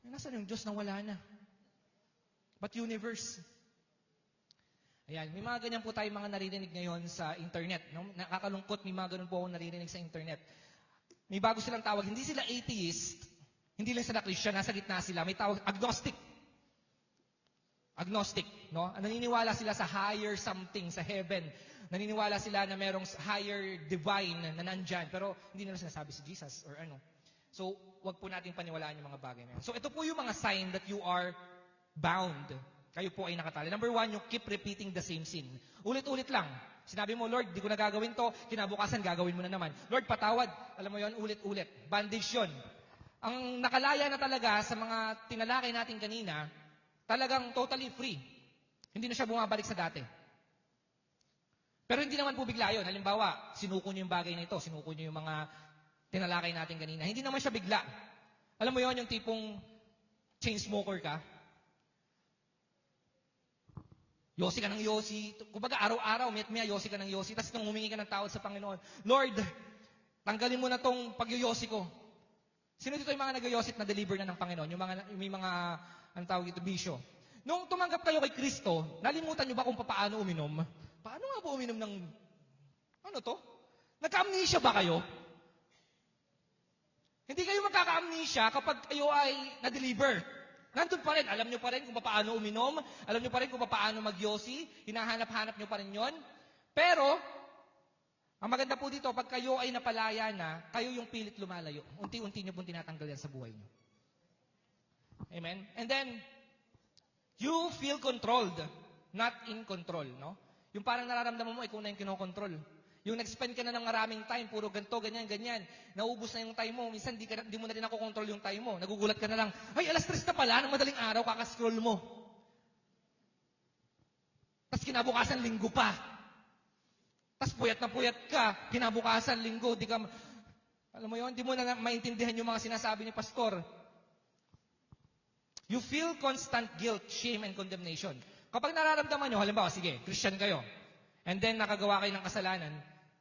A: Nasaan yung Diyos na wala na? But universe. Ayan, may mga ganyan po tayong mga naririnig ngayon sa internet. No? Nakakalungkot, may mga ganun po ako naririnig sa internet. May bago silang tawag. Hindi sila atheist. Hindi lang sila Christian. Nasa gitna sila. May tawag, agnostic. Agnostic. No? Naniniwala sila sa higher something, sa heaven. Naniniwala sila na merong higher divine na nandyan. Pero hindi nila sinasabi si Jesus or ano. So, wag po natin paniwalaan yung mga bagay na yan. So, ito po yung mga sign that you are bound. Kayo po ay nakatali. Number 1, you keep repeating the same sin. Ulit-ulit lang. Sinabi mo, Lord, di ko na gagawin to. Kinabukasan, gagawin mo na naman. Lord, patawad. Alam mo yon, ulit-ulit. Bandage yun. Ang nakalaya na talaga sa mga tinalakay natin kanina, talagang totally free. Hindi na siya bumabalik sa dati. Pero hindi naman po bigla yun. Halimbawa, sinuko niyo yung bagay na ito. Sinuko niyo yung mga tinalakay natin kanina. Hindi naman siya bigla. Alam mo yon, yung tipong chain smoker ka. Yosi ka ng yosi. Kumbaga, araw-araw, maya yosi ka ng yosi. Tapos nung humingi ka ng tawad sa Panginoon, Lord, tanggalin mo na tong pagyoyosi ko. Sino dito yung mga nagyoyosi at na-deliver na ng Panginoon? Yung mga, may mga, ang tawag ito, bisyo. Nung tumanggap kayo kay Kristo, nalimutan nyo ba kung paano uminom? Paano nga po uminom ng, ano to? Nagka-amnesia ba kayo? Hindi kayo magkaka-amnesia kapag kayo ay na-deliver. Nandun pa rin. Alam nyo pa rin kung paano uminom. Alam nyo pa rin kung paano magyosi. Hinahanap-hanap nyo pa rin yon. Pero, ang maganda po dito, pag kayo ay napalaya na, kayo yung pilit lumalayo. Unti-unti nyo pong tinatanggal yan sa buhay nyo. Amen? And then, you feel controlled, not in control. No? Yung parang nararamdaman mo, ikaw na yung kinokontrol. Yung nag-spend ka na ng maraming time, puro ganito, ganyan, ganyan. Naubos na yung time mo. Minsan, di mo na rin nakokontrol yung time mo. Nagugulat ka na lang, ay, 3:00 na pala, ng madaling araw, kakascroll mo. Tapos kinabukasan, linggo pa. Tapos puyat na puyat ka, kinabukasan, linggo, di ka, alam mo yun, di mo na maintindihan yung mga sinasabi ni Pastor. You feel constant guilt, shame, and condemnation. Kapag nararamdaman nyo, halimbawa, sige, Christian kayo, and then nakagawa kayo ng kasalanan,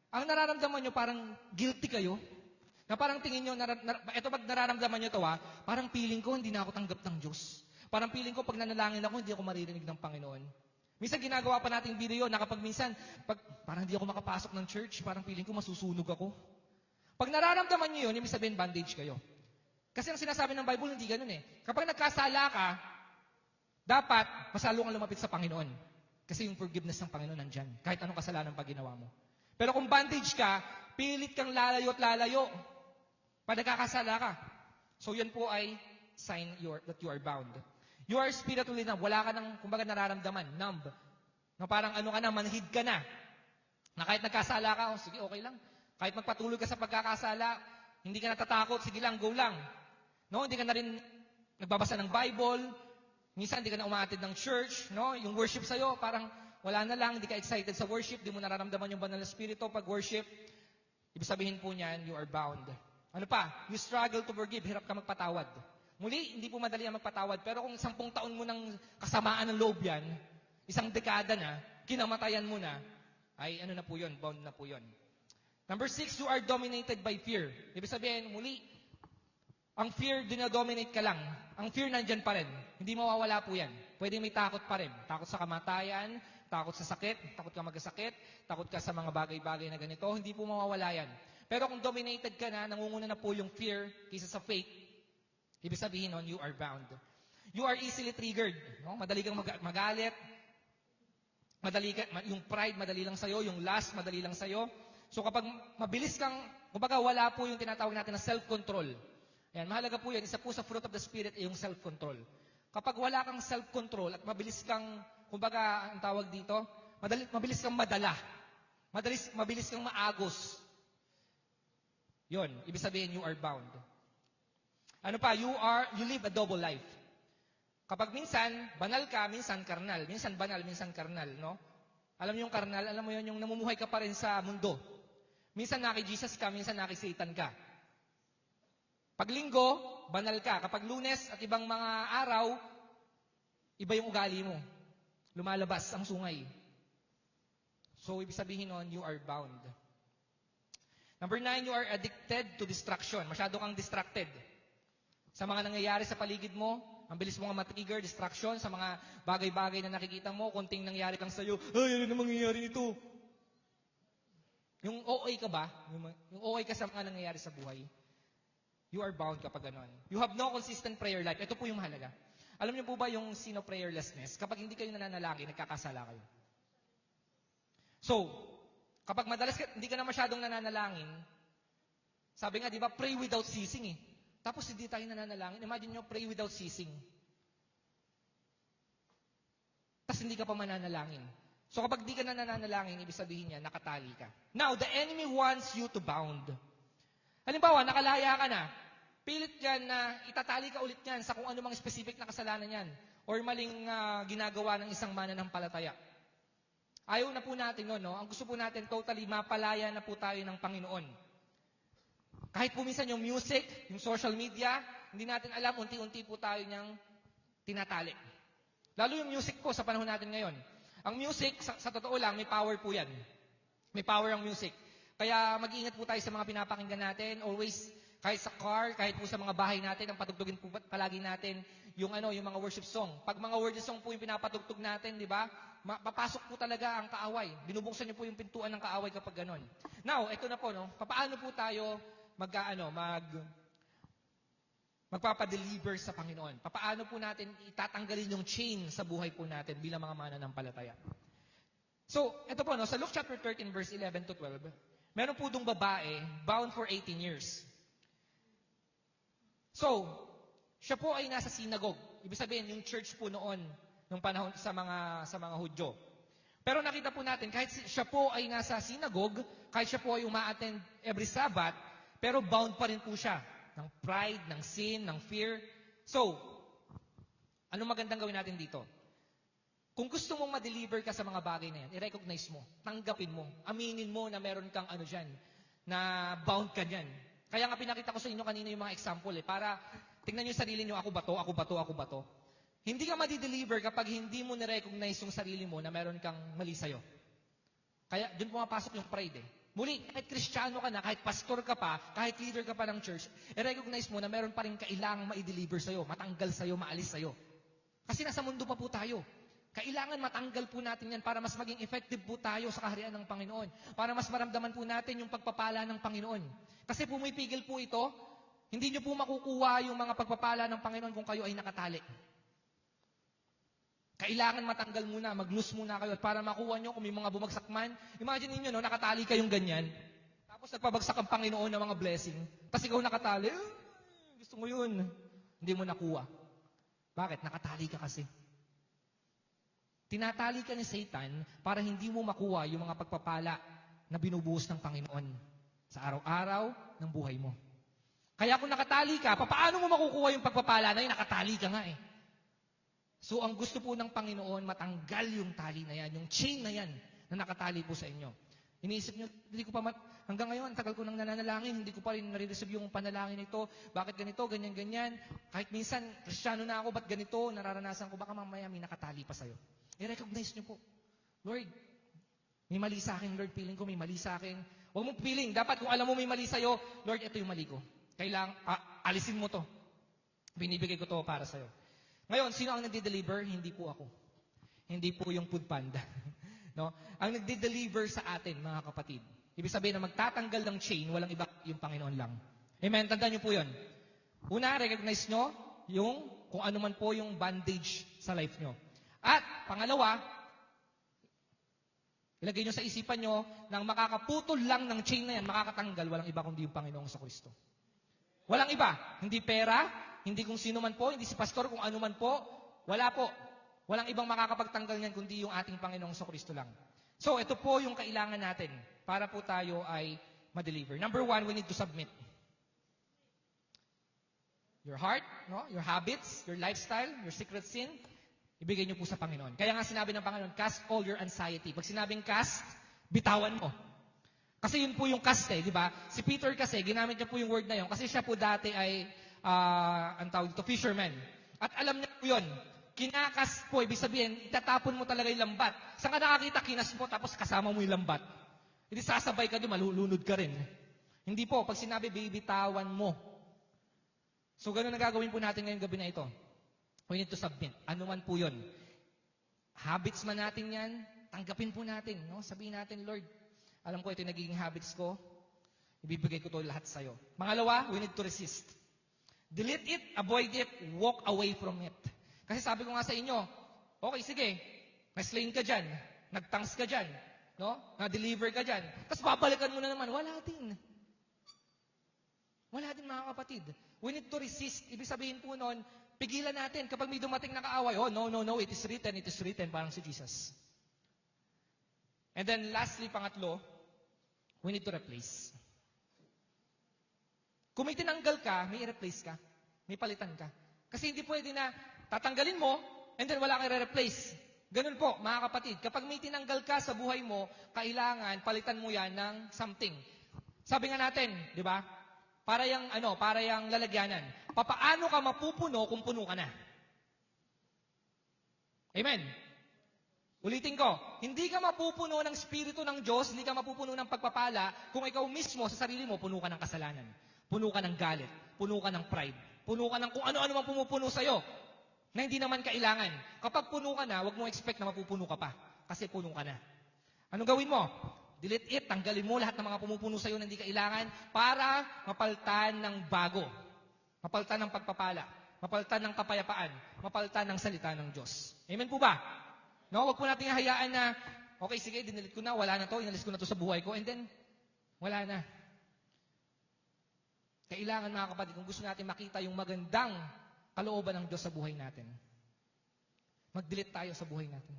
A: ang nararamdaman nyo parang guilty kayo. Na parang tingin nyo, ito pag nararamdaman nyo ito parang feeling ko hindi na ako tanggap ng Diyos. Parang feeling ko pag nanalangin ako, hindi ako maririnig ng Panginoon. Minsan ginagawa pa nating video na kapag minsan, parang hindi ako makapasok ng church, parang feeling ko masusunog ako. Pag nararamdaman nyo yun, ibig sabihin bandage kayo. Kasi ang sinasabi ng Bible, hindi ganun eh. Kapag nagkasala ka, dapat masalo kang lumapit sa Panginoon. Kasi yung forgiveness ng Panginoon nandyan. Kahit anong kasalanan pag ginawa mo. Pero kung bandage ka, pilit kang lalayo at lalayo. Pag nagkakasala ka. So yan po ay sign that you are bound. You are spiritually numb. Wala ka ng, kumbaga, nararamdaman. Numb. Na parang ano ka na, manhid ka na. Na kahit nagkasala ka, sige, okay lang. Kahit magpatuloy ka sa pagkakasala, hindi ka natatakot, sige lang, go lang. No? Hindi ka na rin nagbabasa ng Bible. Minsan, hindi ka na umaatid ng church. No? Yung worship sa'yo, parang wala na lang, hindi ka excited sa worship, hindi mo nararamdaman yung banal na spirito pag worship. Ibig sabihin po niyan, you are bound. Ano pa? You struggle to forgive, hirap ka magpatawad. Muli, hindi po madali ang magpatawad, pero kung 10 taon mo ng kasamaan ng loob yan, 1 dekada na, kinamatayan mo na, ay ano na po yun, bound na po yun. Number 6, you are dominated by fear. Ibig sabihin, muli, ang fear, dinadominate ka lang. Ang fear nandyan pa rin. Hindi mawawala po yan. Pwede may takot pa rin. Takot sa kamatayan, takot sa sakit, takot ka magkasakit, takot ka sa mga bagay-bagay na ganito. Hindi po mawawala yan. Pero kung dominated ka na, nangunguna na po yung fear kaysa sa faith, ibig sabihin nun, you are bound. You are easily triggered. No? Madali kang magalit. Yung pride, madali lang sa'yo. Yung lust, madali lang sa'yo. So kapag mabilis kang Kumbaga, wala po yung tinatawag natin na self-control. Ayan, mahalaga po yan. Isa po sa fruit of the Spirit ay yung self-control. Kapag wala kang self-control at mabilis kang, kumbaga, ang tawag dito, mabilis kang madala. Mabilis kang maagos. Yun, ibig sabihin, you are bound. Ano pa, you live a double life. Kapag minsan, banal ka, minsan karnal. Minsan banal, minsan karnal, no? Alam mo yung karnal, alam mo yun, yung namumuhay ka pa rin sa mundo. Minsan naki-Jesus ka, minsan naki-Satan ka. Pag linggo, banal ka. Kapag Lunes at ibang mga araw, iba yung ugali mo. Lumalabas ang sungay. So, ibig sabihin nun, you are bound. Number 9, you are addicted to distraction. Masyado kang distracted. Sa mga nangyayari sa paligid mo, ang bilis mo nga matrigger, distraction, sa mga bagay-bagay na nakikita mo, konting nangyari kang sa'yo, ay, ano na mangyayari nito? Yung OA ka ba? Yung OA ka sa mga nangyayari sa buhay, you are bound kapag ganon. You have no consistent prayer life. Ito po yung mahalaga. Alam niyo po ba yung sino prayerlessness? Kapag hindi kayo nananalangin, nagkakasala kayo. So, kapag madalas hindi ka na masyadong nananalangin, sabi nga, di ba, pray without ceasing eh. Tapos hindi tayo nananalangin. Imagine nyo, pray without ceasing. Tapos hindi ka pa mananalangin. So kapag di ka na nananalangin, ibig sabihin niya, nakatali ka. Now, the enemy wants you to bound. Halimbawa, nakalaya ka na. Pilit yan na itatali ka ulit yan sa kung ano mang specific na kasalanan yan. Or maling ginagawa ng isang mananampalataya. Ayaw na po natin no? Ang gusto po natin, totally mapalaya na po tayo ng Panginoon. Kahit po minsan yung music, yung social media, hindi natin alam, unti-unti po tayo niyang tinatali. Lalo yung music po sa panahon natin ngayon. Ang music, sa totoo lang, may power po yan. May power ang music. Kaya mag-iingat po tayo sa mga pinapakinggan natin. Always, kahit sa car, kahit po sa mga bahay natin, ang patugtugin po palagi natin yung mga worship song. Pag mga worship song po yung pinapatugtog natin, di ba? Papasok po talaga ang kaaway. Binubuksan niyo po yung pintuan ng kaaway kapag ganon. Now, ito na po, no? Paano po tayo magpapadeliver sa Panginoon? Paano po natin itatanggalin yung chain sa buhay po natin bilang mga mananampalataya? So, ito po, no, sa Luke chapter 13, verse 11 to 12, meron po dong babae, bound for 18 years. So, siya po ay nasa synagogue. Ibig sabihin, yung church po noon, nung panahon sa mga Hudyo. Pero nakita po natin, kahit siya po ay nasa synagogue, kahit siya po ay uma-attend every Sabbath, pero bound pa rin po siya ng pride, ng sin, ng fear. So, ano magandang gawin natin dito? Kung gusto mong ma-deliver ka sa mga bagay na yan, i-recognize mo, tanggapin mo, aminin mo na meron kang dyan, na bound ka dyan. Kaya nga pinakita ko sa inyo kanina yung mga example para tingnan nyo yung sarili nyo, ako ba to, ako ba to, ako ba to. Hindi ka ma-deliver kapag hindi mo na-recognize yung sarili mo na meron kang mali sa'yo. Kaya dun pumapasok yung pride eh. Muli, kahit Kristiyano ka na, kahit pastor ka pa, kahit leader ka pa ng church, i-recognize mo na meron pa rin kailangang ma-deliver sa'yo, matanggal sa'yo, maalis sa'yo. Kasi nasa mundo pa po tayo. Kailangan matanggal po natin yan para mas maging effective po tayo sa kaharian ng Panginoon. Para mas maramdaman po natin yung pagpapala ng Panginoon. Kasi pumipigil po ito, hindi nyo po makukuha yung mga pagpapala ng Panginoon kung kayo ay nakatali. Kailangan matanggal muna, mag-loose muna kayo. At para makuha nyo kung may mga bumagsak man, imagine niyo no, nakatali kayong ganyan. Tapos nagpabagsak ang Panginoon ng mga blessing. Tapos ikaw nakatali, gusto mo yun. Hindi mo nakuha. Bakit? Nakatali ka kasi. Tinatali ka ni Satan para hindi mo makuha yung mga pagpapala na binubuhos ng Panginoon sa araw-araw ng buhay mo. Kaya kung nakatali ka, paano mo makukuha yung pagpapala na yun? Nakatali ka nga eh. So, ang gusto po ng Panginoon, matanggal yung tali na yan, yung chain na yan, na nakatali po sa inyo. Iniisip nyo, hindi ko pa, hanggang ngayon, tagal ko nang nananalangin, hindi ko pa rin nare-receive yung panalangin ito. Bakit ganito, ganyan-ganyan? Kahit minsan, Kristiyano na ako, ba't ganito? Nararanasan ko, baka mamaya may nakatali pa sa'yo. I-recognize nyo po, Lord, may mali sa akin, Lord, feeling ko may mali sa akin. Huwag mong feeling, dapat kung alam mo may mali sa'yo, Lord, ito yung mali ko. Kailangan, alisin mo to. Binibigay ko to para sa'yo. Ngayon, sino ang nagde-deliver? Hindi po ako. Hindi po yung food panda. No? Ang nagde-deliver sa atin, mga kapatid. Ibig sabihin na magtatanggal ng chain, walang iba, yung Panginoon lang. Amen? Tandaan nyo po yun. Una, recognize nyo yung kung ano man po yung bandage sa life nyo. At, pangalawa, Ilagay nyo sa isipan nyo, nang makakaputol lang ng chain na yan, makakatanggal, walang iba kundi yung Panginoong Kristo. Walang iba. Hindi pera, hindi kung sino man po, hindi si pastor, kung ano man po. Wala po. Walang ibang makakapagtanggal niyan kundi yung ating Panginoong Kristo lang. So, ito po yung kailangan natin para po tayo ay ma-deliver. Number 1, we need to submit. Your heart, no? Your habits, your lifestyle, your secret sin, ibigay niyo po sa Panginoon. Kaya nga sinabi ng Panginoon, cast all your anxiety. Pag sinabing cast, bitawan mo. Kasi yun po yung cast di ba? Si Peter kasi, ginamit niya po yung word na yun kasi siya po dati ay, ang tawag dito, fisherman. At alam niya po yun. Kinakas po, ibig sabihin, itatapon mo talaga yung lambat. Saan ka nakakita, kinas mo, tapos kasama mo yung lambat. Hindi sasabay ka doon, malulunod ka rin. Hindi po, pag sinabi, bibitawan mo. So, ganun na gagawin po natin ngayong gabi na ito. We need to submit. Ano man po yun. Habits man natin yan, tanggapin po natin. No? Sabihin natin, Lord, alam ko ito yung nagiging habits ko, ibibigay ko to lahat sa'yo. Pangalawa, we need to resist. Delete it, avoid it, walk away from it. Kasi sabi ko nga sa inyo, okay, sige, na-slain ka dyan, nag-tanks ka dyan, no? Na-deliver ka dyan, tapos babalikan mo na naman, wala din. Wala din mga kapatid. We need to resist. Ibig sabihin po noon, pigilan natin kapag may dumating na kaaway, oh, no, it is written, parang si Jesus. And then lastly, pangatlo, we need to replace. Kung may tinanggal ka, may i-replace ka. May palitan ka. Kasi hindi pwede na tatanggalin mo, and then wala kang i-replace. Ganun po, mga kapatid. Kapag may tinanggal ka sa buhay mo, kailangan palitan mo yan ng something. Sabi nga natin, di ba? Para yung lalagyanan. Papaano ka mapupuno kung puno ka na? Amen. Ulitin ko, hindi ka mapupuno ng Espiritu ng Diyos, hindi ka mapupuno ng pagpapala kung ikaw mismo sa sarili mo puno ka ng kasalanan. Puno ka ng galit, puno ka ng pride, puno ka ng kung ano-ano mang pumupuno sa'yo na hindi naman kailangan. Kapag puno ka na, huwag mo expect na mapupuno ka pa kasi puno ka na. Anong gawin mo? Delete it, tanggalin mo lahat ng mga pumupuno sa'yo na hindi kailangan para mapalitan ng bago. Mapalitan ng pagpapala, mapalitan ng kapayapaan, mapalitan ng salita ng Diyos. Amen po ba? No, wag po nating hayaan na, okay, sige, dinilit ko na, wala na to, inalis ko na to sa buhay ko, and then, wala na. Kailangan mga kapatid, kung gusto natin makita yung magandang kalooban ng Diyos sa buhay natin, mag-delete tayo sa buhay natin.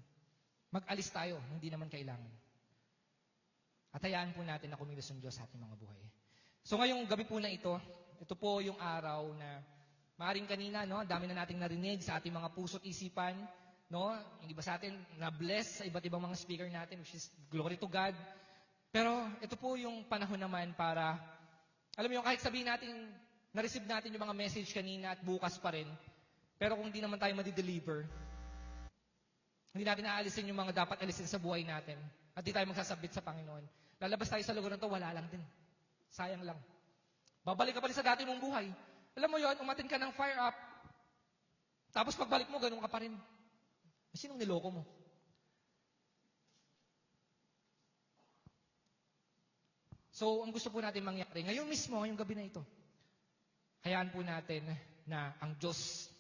A: Mag-alis tayo, hindi naman kailangan. At hayaan po natin na kumilos ng Diyos sa ating mga buhay. So ngayong gabi po na ito po yung araw na maaaring kanina, no, dami na nating narinig sa ating mga puso't isipan, no? Yung iba sa atin na-bless sa iba't ibang mga speaker natin, which is glory to God. Pero ito po yung panahon naman para, alam mo yung kahit sabihin natin, na-receive natin yung mga message kanina at bukas pa rin, pero kung hindi naman tayo madi-deliver, hindi natin naalisin yung mga dapat alisin sa buhay natin, at di tayo magsasabit sa Panginoon, lalabas tayo sa lugar na to, wala lang din. Sayang lang. Babalik ka pa rin sa dati mong buhay. Alam mo yon, umatin ka ng fire up, tapos pagbalik mo, ganun ka pa rin. Sinong niloko mo? So, ang gusto po natin mangyari, ngayon mismo, ngayong gabi na ito, hayaan po natin na ang Diyos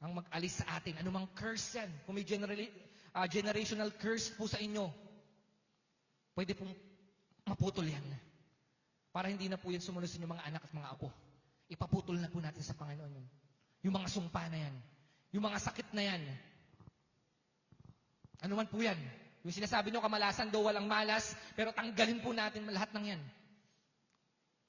A: ang mag-alis sa atin. Anumang curse yan. Kung may generational curse po sa inyo, pwede pong maputol yan. Para hindi na po yan sumunod sa inyong mga anak at mga apo. Ipaputol na po natin sa Panginoon yun. Yung mga sumpa na yan. Yung mga sakit na yan. Ano man po yan. Yung sinasabi nyo, kamalasan daw walang malas, pero tanggalin po natin lahat ng yan.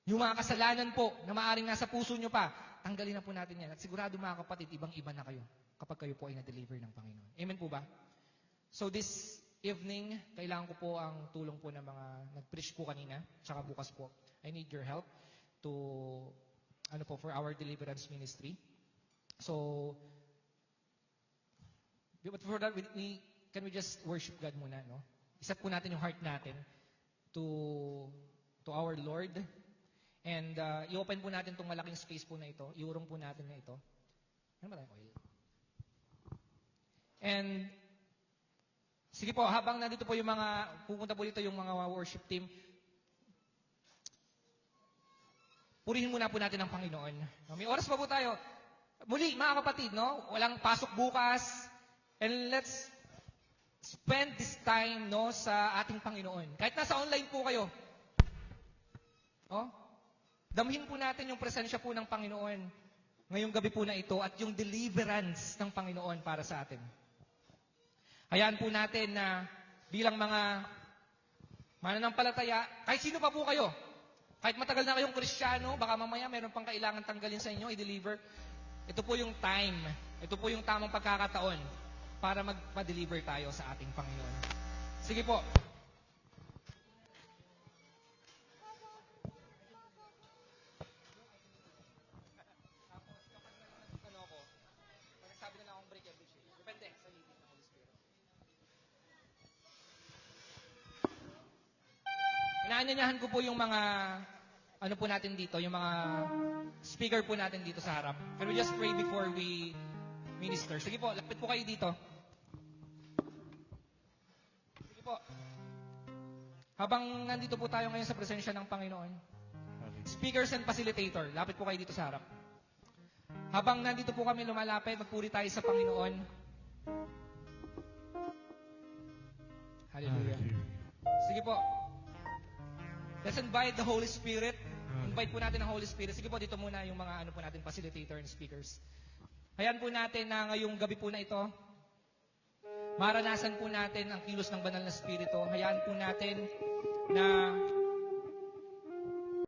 A: Yung mga kasalanan po, na maaaring nasa puso nyo pa, tanggalin na po natin yan. At sigurado mga kapatid, ibang-iba na kayo kapag kayo po ay na-deliver ng Panginoon. Amen po ba? So this evening, kailangan ko po ang tulong po ng mga nag-preach po kanina, tsaka bukas po. I need your help to, for our deliverance ministry. So, but for that, can we just worship God muna, no? Iset po natin yung heart natin to our Lord. And i-open po natin itong malaking space po na ito. Iurong po natin na ito. Ano ba tayong oil? And, sige po, habang nandito po yung mga, pupunta po dito yung mga worship team, purihin muna po natin ang Panginoon. May oras pa po tayo. Muli, mga kapatid, no? Walang pasok bukas. And let's spend this time no sa ating Panginoon. Kahit nasa online po kayo. Oh? Damhin po natin yung presensya po ng Panginoon ngayong gabi po na ito at yung deliverance ng Panginoon para sa atin. Hayaan po natin na bilang mga mananampalataya, kahit sino pa po kayo, kahit matagal na kayong Kristiyano, baka mamaya meron pang kailangan tanggalin sa inyo, i-deliver. Ito po yung time, ito po yung tamang pagkakataon para magpa-deliver tayo sa ating Panginoon. Sige po. Inaanyayahan ko po yung mga ano po natin dito, yung mga speaker po natin dito sa harap. Can we just pray before we minister? Sige po, lapit po kayo dito. Sige po. Habang nandito po tayo ngayon sa presensya ng Panginoon, speakers and facilitator, lapit po kayo dito sa harap. Habang nandito po kami lumalapit, magpuri tayo sa Panginoon. Hallelujah. Sige po. Let's invite the Holy Spirit. Invite po natin ang Holy Spirit. Sige po, dito muna yung mga ano po natin, facilitator and speakers. Hayaan po natin na ngayong gabi po na ito, maranasan po natin ang kilos ng banal na Espiritu. Hayaan po natin na